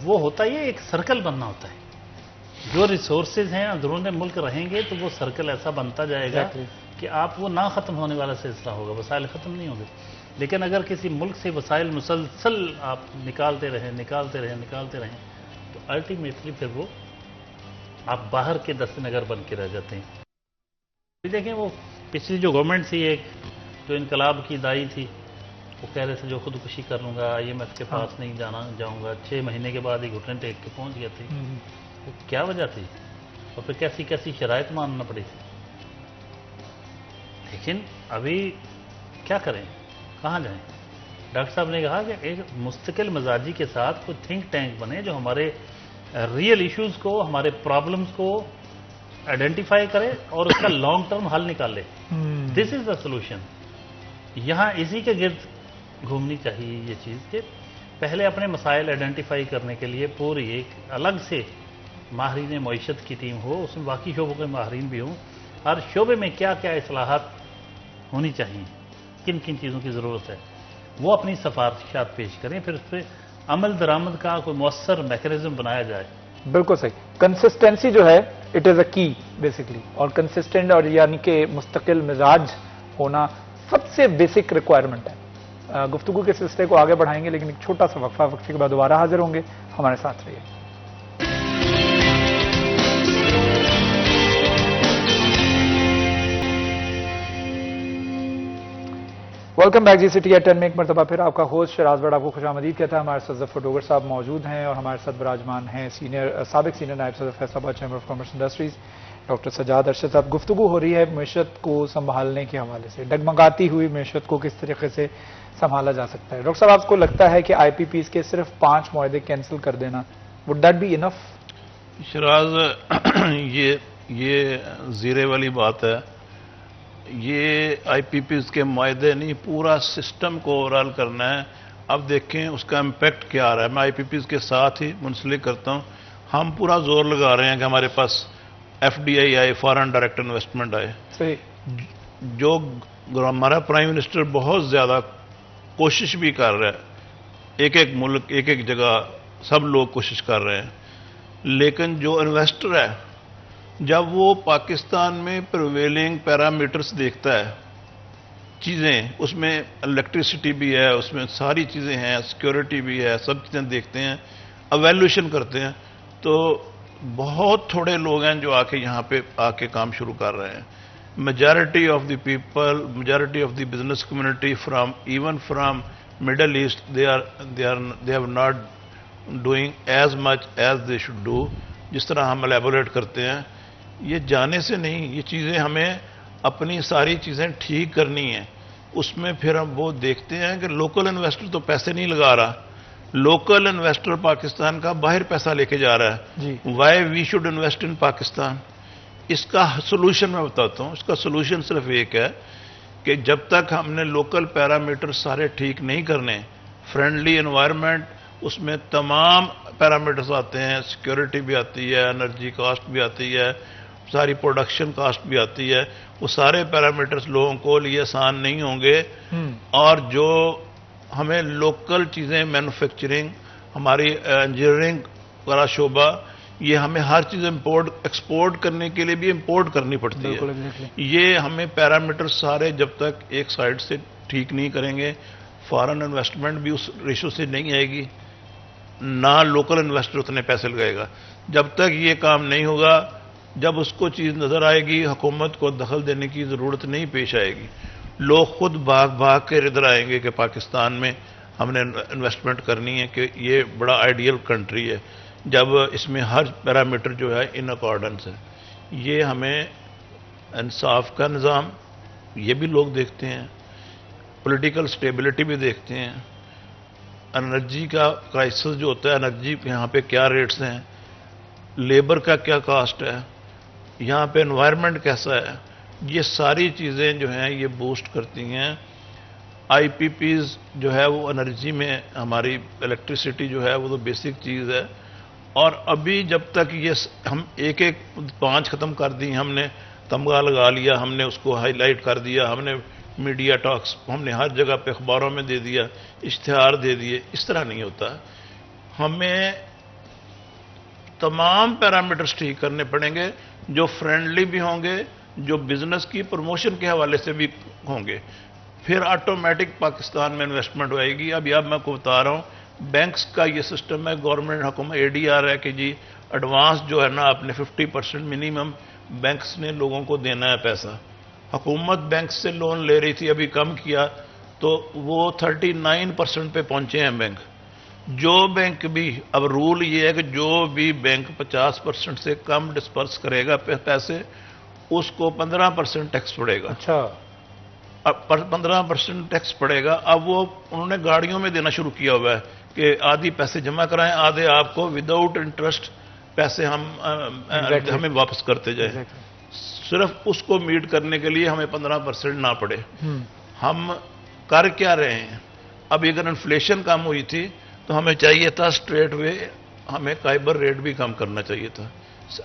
وہ ہوتا ہے ایک سرکل بننا ہوتا ہے. جو ریسورسز ہیں اندرون ملک رہیں گے تو وہ سرکل ایسا بنتا جائے گا کہ آپ وہ نہ ختم ہونے والا سلسلہ ہوگا, وسائل ختم نہیں ہوں گے. لیکن اگر کسی ملک سے وسائل مسلسل آپ نکالتے رہیں تو الٹیمیٹلی پھر وہ آپ باہر کے دست نگر بن کے رہ جاتے ہیں. دیکھیں وہ پچھلی جو گورنمنٹ تھی, ایک جو انقلاب کی دائی تھی, وہ کہہ رہے تھے جو خودکشی کر لوں گا, IMF کے پاس نہیں جاؤں گا. 6 مہینے کے بعد ایک گھٹنے ٹیک کے پہنچ گیا تھی. وہ کیا وجہ تھی, اور پھر کیسی شرائط ماننا پڑی تھی. لیکن ابھی کیا کریں, کہاں جائیں. ڈاکٹر صاحب نے کہا کہ ایک مستقل مزاجی کے ساتھ کوئی تھنک ٹینک بنے جو ہمارے ریئل ایشوز کو, ہمارے پرابلمز کو آئیڈینٹیفائی کرے اور اس کا لانگ ٹرم حل نکالے. دس از دا سولوشن. یہاں اسی کے گرد گھومنی چاہیے یہ چیز کہ پہلے اپنے مسائل آئیڈینٹیفائی کرنے کے لیے پوری ایک الگ سے ماہرین معیشت کی ٹیم ہو, اس میں باقی شعبوں کے ماہرین بھی ہوں, ہر شعبے میں کیا کیا اصلاحات ہونی چاہیے, کن چیزوں کی ضرورت ہے, وہ اپنی سفارشات پیش کریں, پھر اس پہ عمل درآمد کا کوئی مؤثر میکینزم بنایا جائے. بالکل صحیح. کنسسٹنسی جو ہے اٹ از اے کی بیسکلی, اور کنسسٹنٹ اور یعنی کہ مستقل مزاج ہونا سب سے بیسک ریکوائرمنٹ ہے. گفتگو کے سلسلے کو آگے بڑھائیں گے, لیکن ایک چھوٹا سا وقفے کے بعد دوبارہ حاضر ہوں گے. ہمارے ساتھ رہیے. Welcome back. GCT at 10 میں ایک مرتبہ پھر آپ کا ہوسٹ شراز بٹ آپ کو خوش آمدید کہتا ہے. ہمارے ساتھ ظفر ڈوگر صاحب موجود ہیں اور ہمارے ساتھ براجمان ہیں سابق سینئر نائب صدر فیصل آباد chamber of commerce industries doctor Sajjad Arshad صاحب. گفتگو ہو رہی ہے معیشت کو سنبھالنے کے حوالے سے, ڈگمگاتی ہوئی معیشت کو کس طریقے سے سنبھالا جا سکتا ہے. ڈاکٹر صاحب آپ کو لگتا ہے کہ IPPs کے صرف 5 معاہدے کینسل کر دینا would that be enough؟ Shiraz یہ زیرے والی بات ہے. یہ IPPs کے معاہدے نہیں, پورا سسٹم کو اوورال کرنا ہے. اب دیکھیں اس کا امپیکٹ کیا آ رہا ہے. میں IPPs کے ساتھ ہی منسلک کرتا ہوں. ہم پورا زور لگا رہے ہیں کہ ہمارے پاس FDI آئے, فارن ڈائریکٹ انویسٹمنٹ آئے. صحیح. جو ہمارا پرائم منسٹر بہت زیادہ کوشش بھی کر رہا ہے, ایک ملک ایک جگہ سب لوگ کوشش کر رہے ہیں, لیکن جو انویسٹر ہے جب وہ پاکستان میں پرویلنگ پیرامیٹرز دیکھتا ہے, چیزیں اس میں الیکٹریسٹی بھی ہے, اس میں ساری چیزیں ہیں, سیکیورٹی بھی ہے, سب چیزیں دیکھتے ہیں, ایویلویشن کرتے ہیں, تو بہت تھوڑے لوگ ہیں جو یہاں پہ آ کے کام شروع کر رہے ہیں. Majority of the people, majority of the business community even from Middle East, they have not doing as much as they should do. جس طرح ہم الیبوریٹ کرتے ہیں, یہ جانے سے نہیں, یہ چیزیں ہمیں اپنی ساری چیزیں ٹھیک کرنی ہیں. اس میں پھر ہم وہ دیکھتے ہیں کہ لوکل انویسٹر تو پیسے نہیں لگا رہا, لوکل انویسٹر پاکستان کا باہر پیسہ لے کے جا رہا ہے. Why we should invest in Pakistan. اس کا سولوشن میں بتاتا ہوں. اس کا سولوشن صرف ایک ہے کہ جب تک ہم نے لوکل پیرامیٹر سارے ٹھیک نہیں کرنے, فرینڈلی انوائرمنٹ, اس میں تمام پیرامیٹرز آتے ہیں, سیکیورٹی بھی آتی ہے, انرجی کاسٹ بھی آتی ہے, ساری پروڈکشن کاسٹ بھی آتی ہے, وہ سارے پیرامیٹرز لوگوں کو لیے آسان نہیں ہوں گے. اور جو ہمیں لوکل چیزیں, مینوفیکچرنگ, ہماری انجینئرنگ والا شعبہ, یہ ہمیں ہر چیز ایکسپورٹ کرنے کے لیے بھی امپورٹ کرنی پڑتی ہے. یہ ہمیں پیرامیٹر سارے جب تک ایک سائڈ سے ٹھیک نہیں کریں گے، فارن انویسٹمنٹ بھی اس ریشو سے نہیں آئے گی، نہ لوکل انویسٹر اتنے پیسے لگائے گا. جب تک یہ کام نہیں ہوگا، جب اس کو چیز نظر آئے گی، حکومت کو دخل دینے کی ضرورت نہیں پیش آئے گی. لوگ خود بھاگ کے ادھر آئیں گے کہ پاکستان میں ہم نے انویسٹمنٹ کرنی ہے، کہ یہ بڑا آئیڈیل کنٹری ہے جب اس میں ہر پیرامیٹر جو ہے ان اکارڈنس ہے. یہ ہمیں انصاف کا نظام یہ بھی لوگ دیکھتے ہیں، پولیٹیکل سٹیبلٹی بھی دیکھتے ہیں، انرجی کا کرائسس جو ہوتا ہے، انرجی یہاں پہ کیا ریٹس ہیں، لیبر کا کیا کاسٹ ہے، یہاں پہ انوائرمنٹ کیسا ہے، یہ ساری چیزیں جو ہیں یہ بوسٹ کرتی ہیں. آئی پی پیز جو ہے وہ انرجی میں ہماری الیکٹریسٹی جو ہے وہ تو بیسک چیز ہے. اور ابھی جب تک یہ ہم ایک 5 ختم کر دی، ہم نے تمغہ لگا لیا، ہم نے اس کو ہائی لائٹ کر دیا، ہم نے میڈیا ٹاکس ہم نے ہر جگہ پہ اخباروں میں دے دیا، اشتہار دے دیے. اس طرح نہیں ہوتا. ہمیں تمام پیرامیٹرز ٹھیک کرنے پڑیں گے، جو فرینڈلی بھی ہوں گے، جو بزنس کی پروموشن کے حوالے سے بھی ہوں گے. پھر آٹومیٹک پاکستان میں انویسٹمنٹ ہوئے گی. اب میں کو بتا رہا ہوں، بینکس کا یہ سسٹم ہے، گورنمنٹ حکومت ADR ہے کہ جی ایڈوانس جو ہے نا اپنے 50% منیمم بینکس نے لوگوں کو دینا ہے پیسہ. حکومت بینکس سے لون لے رہی تھی، ابھی کم کیا تو وہ 39% پہ پہنچے ہیں بینک. جو بینک بھی اب رول یہ ہے کہ جو بھی بینک 50% سے کم ڈسپرس کرے گا پیسے، اس کو 15% ٹیکس پڑے گا. اچھا، اب 15% ٹیکس پڑے گا. اب وہ انہوں نے گاڑیوں میں دینا شروع کیا ہوا ہے کہ آدھی پیسے جمع کرائیں، آدھے آپ کو وداؤٹ انٹرسٹ پیسے ہمیں واپس کرتے جائیں. صرف اس کو میٹ کرنے کے لیے ہمیں 15% نہ پڑے. ہم کر کیا رہے ہیں؟ اب اگر انفلیشن کم ہوئی تھی تو ہمیں چاہیے تھا اسٹریٹ وے ہمیں کائبر ریٹ بھی کم کرنا چاہیے تھا.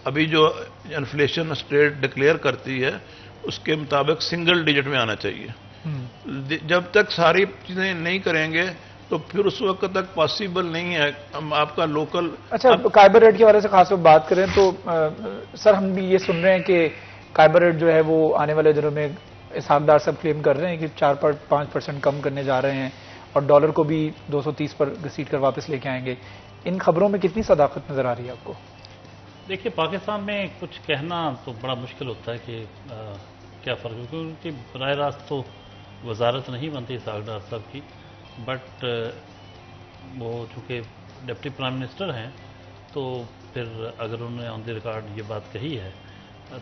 ابھی جو انفلیشن اسٹیٹ ڈکلیئر کرتی ہے اس کے مطابق سنگل ڈیجٹ میں آنا چاہیے. جب تک ساری چیزیں نہیں کریں گے تو پھر اس وقت تک پاسبل نہیں ہے آپ کا لوکل. اچھا، کائبر ریٹ کے بارے سے خاص بات کریں تو سر ہم بھی یہ سن رہے ہیں کہ کائبر ریٹ جو ہے وہ آنے والے دنوں میں اسحاق ڈار صاحب کلیم کر رہے ہیں کہ 4-5% کم کرنے جا رہے ہیں، اور ڈالر کو بھی 230 پر گھسیٹ کر واپس لے کے آئیں گے. ان خبروں میں کتنی صداقت نظر آ رہی ہے آپ کو؟ دیکھیے، پاکستان میں کچھ کہنا تو بڑا مشکل ہوتا ہے کہ کیا فرق ہے، کیونکہ براہ راست تو وزارت نہیں بنتی اسحاق ڈار صاحب کی، بٹ وہ چونکہ ڈپٹی پرائم منسٹر ہیں تو پھر اگر انہوں نے آن دی ریکارڈ یہ بات کہی ہے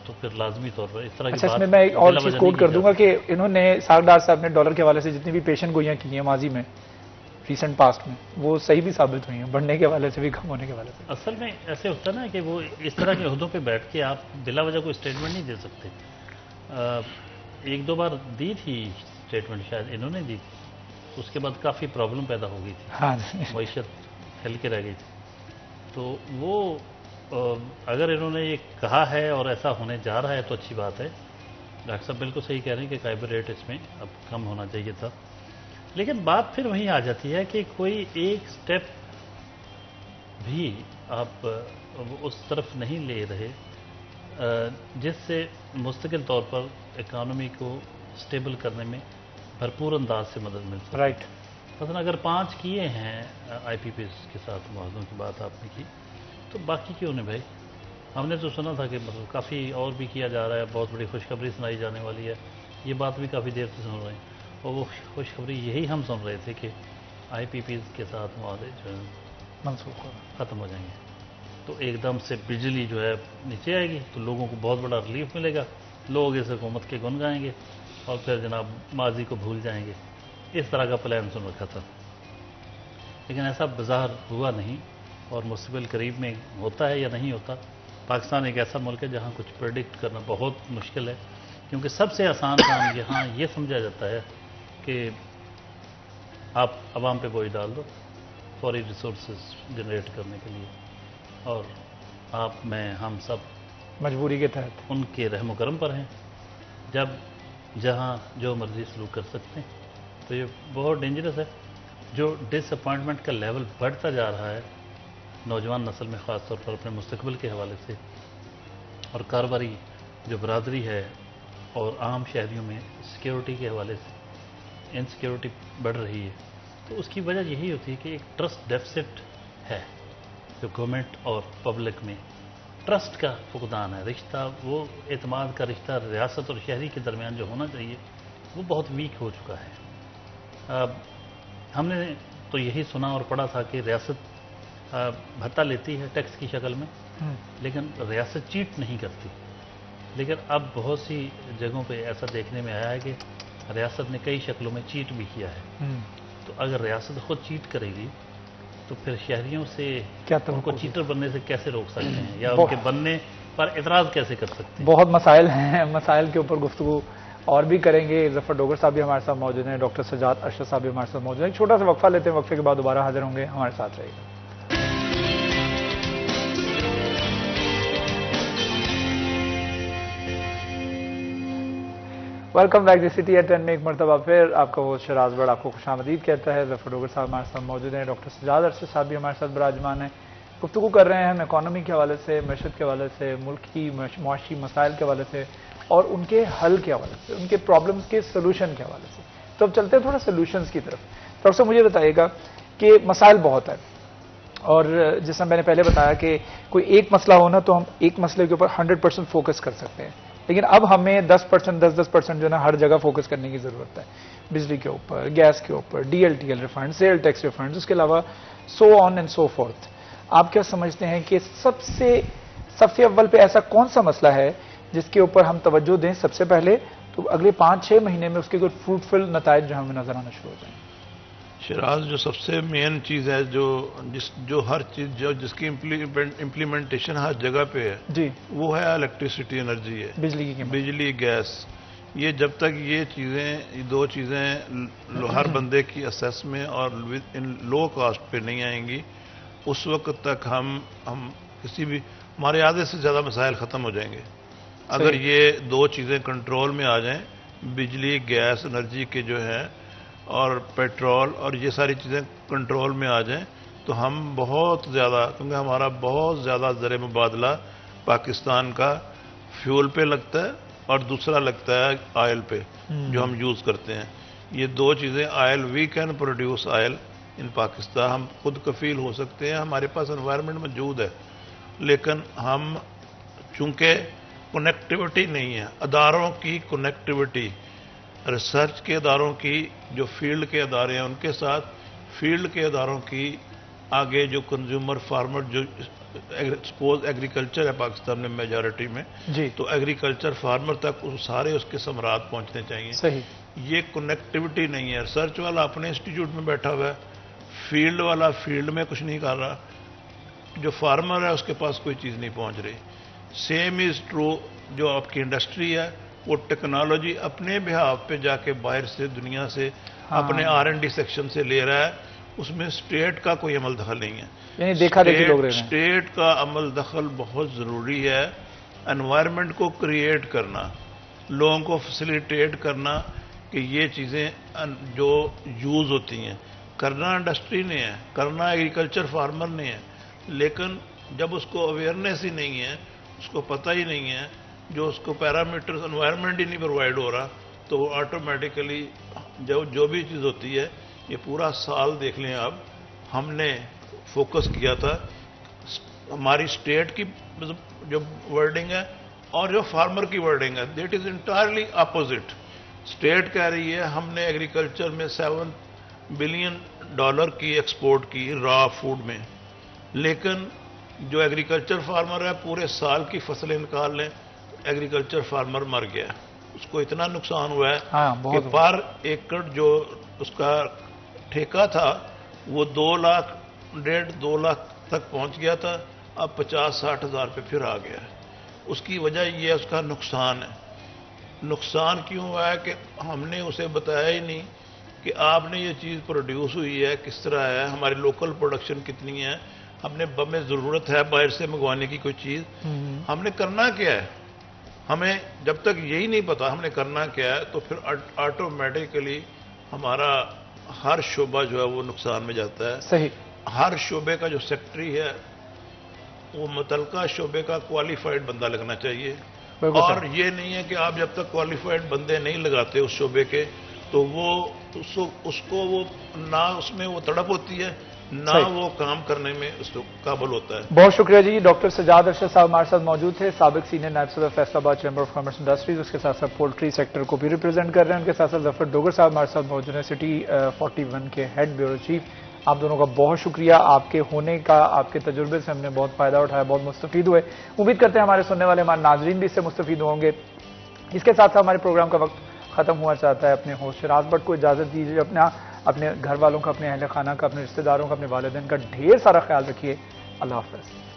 تو پھر لازمی طور پر اس طرح کی بات. میں ایک اور چیز کوٹ کر دوں گا کہ انہوں نے اسحاق ڈار صاحب نے ڈالر کے حوالے سے جتنی بھی پیشن گوئیاں کی ہیں ماضی میں، ریسنٹ پاسٹ میں، وہ صحیح بھی ثابت ہوئی ہیں، بڑھنے کے حوالے سے بھی کم ہونے کے حوالے سے. اصل میں ایسے ہوتا ہے نا کہ وہ اس طرح کے عہدوں پہ بیٹھ کے آپ بلا وجہ کوئی اسٹیٹمنٹ نہیں دے سکتے. 1-2 بار دی تھی اسٹیٹمنٹ، شاید انہوں نے دی تھی، اس کے بعد کافی پرابلم پیدا ہو گئی تھی، معیشت ہل کے رہ گئی تھی. تو وہ اگر انہوں نے یہ کہا ہے اور ایسا ہونے جا رہا ہے تو اچھی بات ہے. ڈاکٹر صاحب بالکل صحیح کہہ رہے ہیں کہ کائبر ریٹ اس میں اب کم ہونا چاہیے تھا. لیکن بات پھر وہیں آ جاتی ہے کہ کوئی ایک سٹیپ بھی آپ اس طرف نہیں لے رہے جس سے مستقل طور پر اکانومی کو سٹیبل کرنے میں بھرپور انداز سے مدد مل سکے. رائٹ. مثلا اگر 5 کیے ہیں آئی پی پیز کے ساتھ معاہدوں کی بات آپ نے کی، تو باقی کیوں نہیں بھائی؟ ہم نے تو سنا تھا کہ مطلب کافی اور بھی کیا جا رہا ہے، بہت بڑی خوشخبری سنائی جانے والی ہے. یہ بات بھی کافی دیر سے سن رہے ہیں، اور وہ خوشخبری یہی ہم سن رہے تھے کہ آئی پی پیز کے ساتھ معاہدے جو ہیں منسوخ ختم ہو جائیں گے. تو ایک دم سے بجلی جو ہے نیچے آئے گی تو لوگوں کو بہت بڑا ریلیف ملے گا، لوگ اس حکومت کے گن گائیں گے اور پھر جناب ماضی کو بھول جائیں گے. اس طرح کا پلان سن رکھا تھا، لیکن ایسا بظاہر ہوا نہیں، اور مستقبل قریب میں ہوتا ہے یا نہیں ہوتا. پاکستان ایک ایسا ملک ہے جہاں کچھ پریڈکٹ کرنا بہت مشکل ہے، کیونکہ سب سے آسان کام یہاں یہ سمجھا جاتا ہے کہ آپ عوام پہ بوجھ ڈال دو فوری ریسورسز جنریٹ کرنے کے لیے، اور آپ میں ہم سب مجبوری کے تحت ان کے رحم و کرم پر ہیں، جب جہاں جو مرضی سلوک کر سکتے ہیں. تو یہ بہت ڈینجرس ہے. جو ڈس اپوائنٹمنٹ کا لیول بڑھتا جا رہا ہے نوجوان نسل میں خاص طور پر اپنے مستقبل کے حوالے سے اور کاروباری جو برادری ہے اور عام شہریوں میں سیکیورٹی کے حوالے سے انسیکیورٹی بڑھ رہی ہے، تو اس کی وجہ یہی ہوتی ہے کہ ایک ٹرسٹ ڈیفیسٹ ہے جو گورنمنٹ اور پبلک میں ٹرسٹ کا فقدان ہے. رشتہ، وہ اعتماد کا رشتہ ریاست اور شہری کے درمیان جو ہونا چاہیے وہ بہت ویک ہو چکا ہے. ہم نے تو یہی سنا اور پڑھا تھا کہ ریاست بھتہ لیتی ہے ٹیکس کی شکل میں، لیکن ریاست چیٹ نہیں کرتی. لیکن اب بہت سی جگہوں پہ ایسا دیکھنے میں آیا ہے کہ ریاست نے کئی شکلوں میں چیٹ بھی کیا ہے. تو اگر ریاست خود چیٹ کرے گی تو پھر شہریوں سے ان کو چیٹر بننے سے کیسے روک سکتے ہیں یا ان کے بننے پر اعتراض کیسے کر سکتے ہیں؟ بہت مسائل ہیں، مسائل کے اوپر گفتگو اور بھی کریں گے. ظفر ڈوگر صاحب بھی ہمارے ساتھ موجود ہیں، ڈاکٹر سجاد ارشد صاحب بھی ہمارے ساتھ موجود ہیں. ایک چھوٹا سا وقفہ لیتے ہیں، وقفے کے بعد دوبارہ حاضر ہوں گے. ہمارے ساتھ رہیے گا. Welcome back the city at 10 میں ایک مرتبہ پھر آپ کا وہ شراز بڑ آپ کو خوش آمدید کہتا ہے. ظفر ڈوگر صاحب ہمارے ساتھ موجود ہیں، ڈاکٹر سجاد ارشد صاحب بھی ہمارے ساتھ براجمان ہیں. گفتگو کر رہے ہیں ہم اکانومی کے حوالے سے، معیشت کے حوالے سے، ملک کی معاشی مسائل کے حوالے سے اور ان کے حل کے حوالے سے، ان کے پرابلمز کے سلوشن کے حوالے سے. تو اب چلتے ہیں تھوڑا سلوشنز کی طرف. ڈاکٹر صاحب مجھے بتائیے گا کہ مسائل بہت ہیں اور جیسا میں نے پہلے بتایا کہ کوئی ایک مسئلہ ہونا تو ہم ایک مسئلے کے اوپر 100% فوکس کر سکتے ہیں، لیکن اب ہمیں 10% جو ہے نا ہر جگہ فوکس کرنے کی ضرورت ہے. بجلی کے اوپر، گیس کے اوپر، DLTL refund, sale tax refund, اس کے علاوہ سو آن اینڈ سو فورتھ. آپ کیا سمجھتے ہیں کہ سب سے اول پہ ایسا کون سا مسئلہ ہے جس کے اوپر ہم توجہ دیں سب سے پہلے تو اگلے 5-6 مہینے میں اس کے کوئی فروٹفل نتائج جو ہمیں نظر آنا شروع ہو جائیں؟ شراز، جو سب سے مین چیز ہے جو ہر چیز جس کی امپلیمنٹیشن ہر جگہ پہ ہے جی، وہ ہے الیکٹریسٹی، انرجی ہے، بجلی کی قیمت، بجلی، گیس. یہ جب تک یہ دو چیزیں ہر بندے کی اسیس میں اور ان لو کاسٹ پہ نہیں آئیں گی، اس وقت تک ہم کسی بھی ہمارے آدھے سے زیادہ مسائل ختم ہو جائیں گے. اگر یہ دو چیزیں کنٹرول میں آ جائیں، بجلی، گیس، انرجی کے جو ہے اور پیٹرول اور یہ ساری چیزیں کنٹرول میں آ جائیں تو ہم بہت زیادہ، کیونکہ ہمارا بہت زیادہ زر مبادلہ پاکستان کا فیول پہ لگتا ہے اور دوسرا لگتا ہے آئل پہ جو ہم یوز کرتے ہیں. یہ دو چیزیں، oil, we can produce oil in Pakistan, ہم خود کفیل ہو سکتے ہیں، ہمارے پاس انوائرمنٹ موجود ہے. لیکن ہم چونکہ کنیکٹیوٹی نہیں ہے، اداروں کی کنیکٹیوٹی، ریسرچ کے اداروں کی، جو فیلڈ کے ادارے ہیں ان کے ساتھ، فیلڈ کے اداروں کی آگے جو کنزیومر فارمر، جو سپوز ایگریکلچر ہے پاکستان میں میجارٹی میں، جی، تو ایگریکلچر فارمر تک سارے اس کے ثمرات پہنچنے چاہیے. صحیح. یہ کنیکٹیوٹی نہیں ہے. ریسرچ والا اپنے انسٹیٹیوٹ میں بیٹھا ہوا ہے، فیلڈ والا فیلڈ میں کچھ نہیں کر رہا، جو فارمر ہے اس کے پاس کوئی چیز نہیں پہنچ رہی. سیم از ٹرو جو آپ کی انڈسٹری ہے، وہ ٹیکنالوجی اپنے بہاف پہ جا کے باہر سے، دنیا سے، اپنے R&D سیکشن سے لے رہا ہے، اس میں اسٹیٹ کا کوئی عمل دخل نہیں ہے. یعنی دیکھا دیکھی لوگ رہے ہیں. اسٹیٹ کا عمل دخل بہت ضروری ہے. انوائرمنٹ کو کریٹ کرنا، لوگوں کو فیسیلیٹیٹ کرنا کہ یہ چیزیں جو یوز ہوتی ہیں، کرنا انڈسٹری نے ہے، کرنا ایگریکلچر فارمر نے ہے، لیکن جب اس کو اویئرنیس ہی نہیں ہے، اس کو پتہ ہی نہیں ہے، جو اس کو پیرامیٹرز انوائرمنٹ ہی نہیں پرووائڈ ہو رہا، تو وہ آٹومیٹیکلی جو بھی چیز ہوتی ہے. یہ پورا سال دیکھ لیں آپ، ہم نے فوکس کیا تھا ہماری اسٹیٹ کی جو ورڈنگ ہے اور جو فارمر کی ورڈنگ ہے، that is entirely opposite. State کہہ رہی ہے ہم نے ایگریکلچر میں $7 بلین کی ایکسپورٹ کی را فوڈ میں، لیکن جو ایگریکلچر فارمر ہے پورے سال کی فصلیں نکال لیں، ایگریکلچر فارمر مر گیا. اس کو اتنا نقصان ہوا ہے کہ پر ایکڑ جو اس کا ٹھیکہ تھا وہ 2 لاکھ 1.5-2 لاکھ تک پہنچ گیا تھا، اب 50-60 ہزار پہ پھر آ گیا ہے. اس کی وجہ یہ اس کا نقصان ہے. نقصان کیوں ہوا ہے کہ ہم نے اسے بتایا ہی نہیں کہ آپ نے یہ چیز پروڈیوس ہوئی ہے کس طرح ہے، ہماری لوکل پروڈکشن کتنی ہے، ہم نے ہمیں ضرورت ہے باہر سے منگوانے کی کوئی چیز، ہم نے کرنا کیا ہے. ہمیں جب تک یہی نہیں پتا ہم نے کرنا کیا ہے تو پھر آٹومیٹیکلی ہمارا ہر شعبہ جو ہے وہ نقصان میں جاتا ہے. صحیح. ہر شعبے کا جو سیکٹری ہے وہ متعلقہ شعبے کا کوالیفائڈ بندہ لگنا چاہیے، بالکل اور یہ نہیں ہے کہ آپ جب تک کوالیفائڈ بندے نہیں لگاتے اس شعبے کے تو وہ اس کو وہ نہ اس میں وہ تڑپ ہوتی ہے، نہ وہ کام کرنے میں اس کو قابل ہوتا ہے۔ بہت شکریہ جی۔ ڈاکٹر سجاد ارشد صاحب ہمارے ساتھ موجود تھے، سابق سینئر نائب صدر فیصل آباد چیمبر آف کامرس انڈسٹریز، اس کے ساتھ ساتھ پولٹری سیکٹر کو بھی ریپرزینٹ کر رہے ہیں، ان کے ساتھ ساتھ ظفر ڈوگر صاحب ہمارے ساتھ موجود ہیں، سٹی 41 کے ہیڈ بیورو چیف۔ آپ دونوں کا بہت شکریہ، آپ کے ہونے کا، آپ کے تجربے سے ہم نے بہت فائدہ اٹھایا، بہت مستفید ہوئے۔ امید کرتے ہیں ہمارے سننے والے ہمارے ناظرین بھی اس سے مستفید ہوں گے۔ اس کے ساتھ ساتھ ہمارے پروگرام کا وقت ختم ہوا چاہتا ہے۔ اپنے ہوسٹ شراز بٹ کو اجازت دیجیے، اپنے گھر والوں کا، اپنے اہل خانہ کا، اپنے رشتہ داروں کا، اپنے والدین کا ڈھیر سارا خیال رکھیے۔ اللہ حافظ۔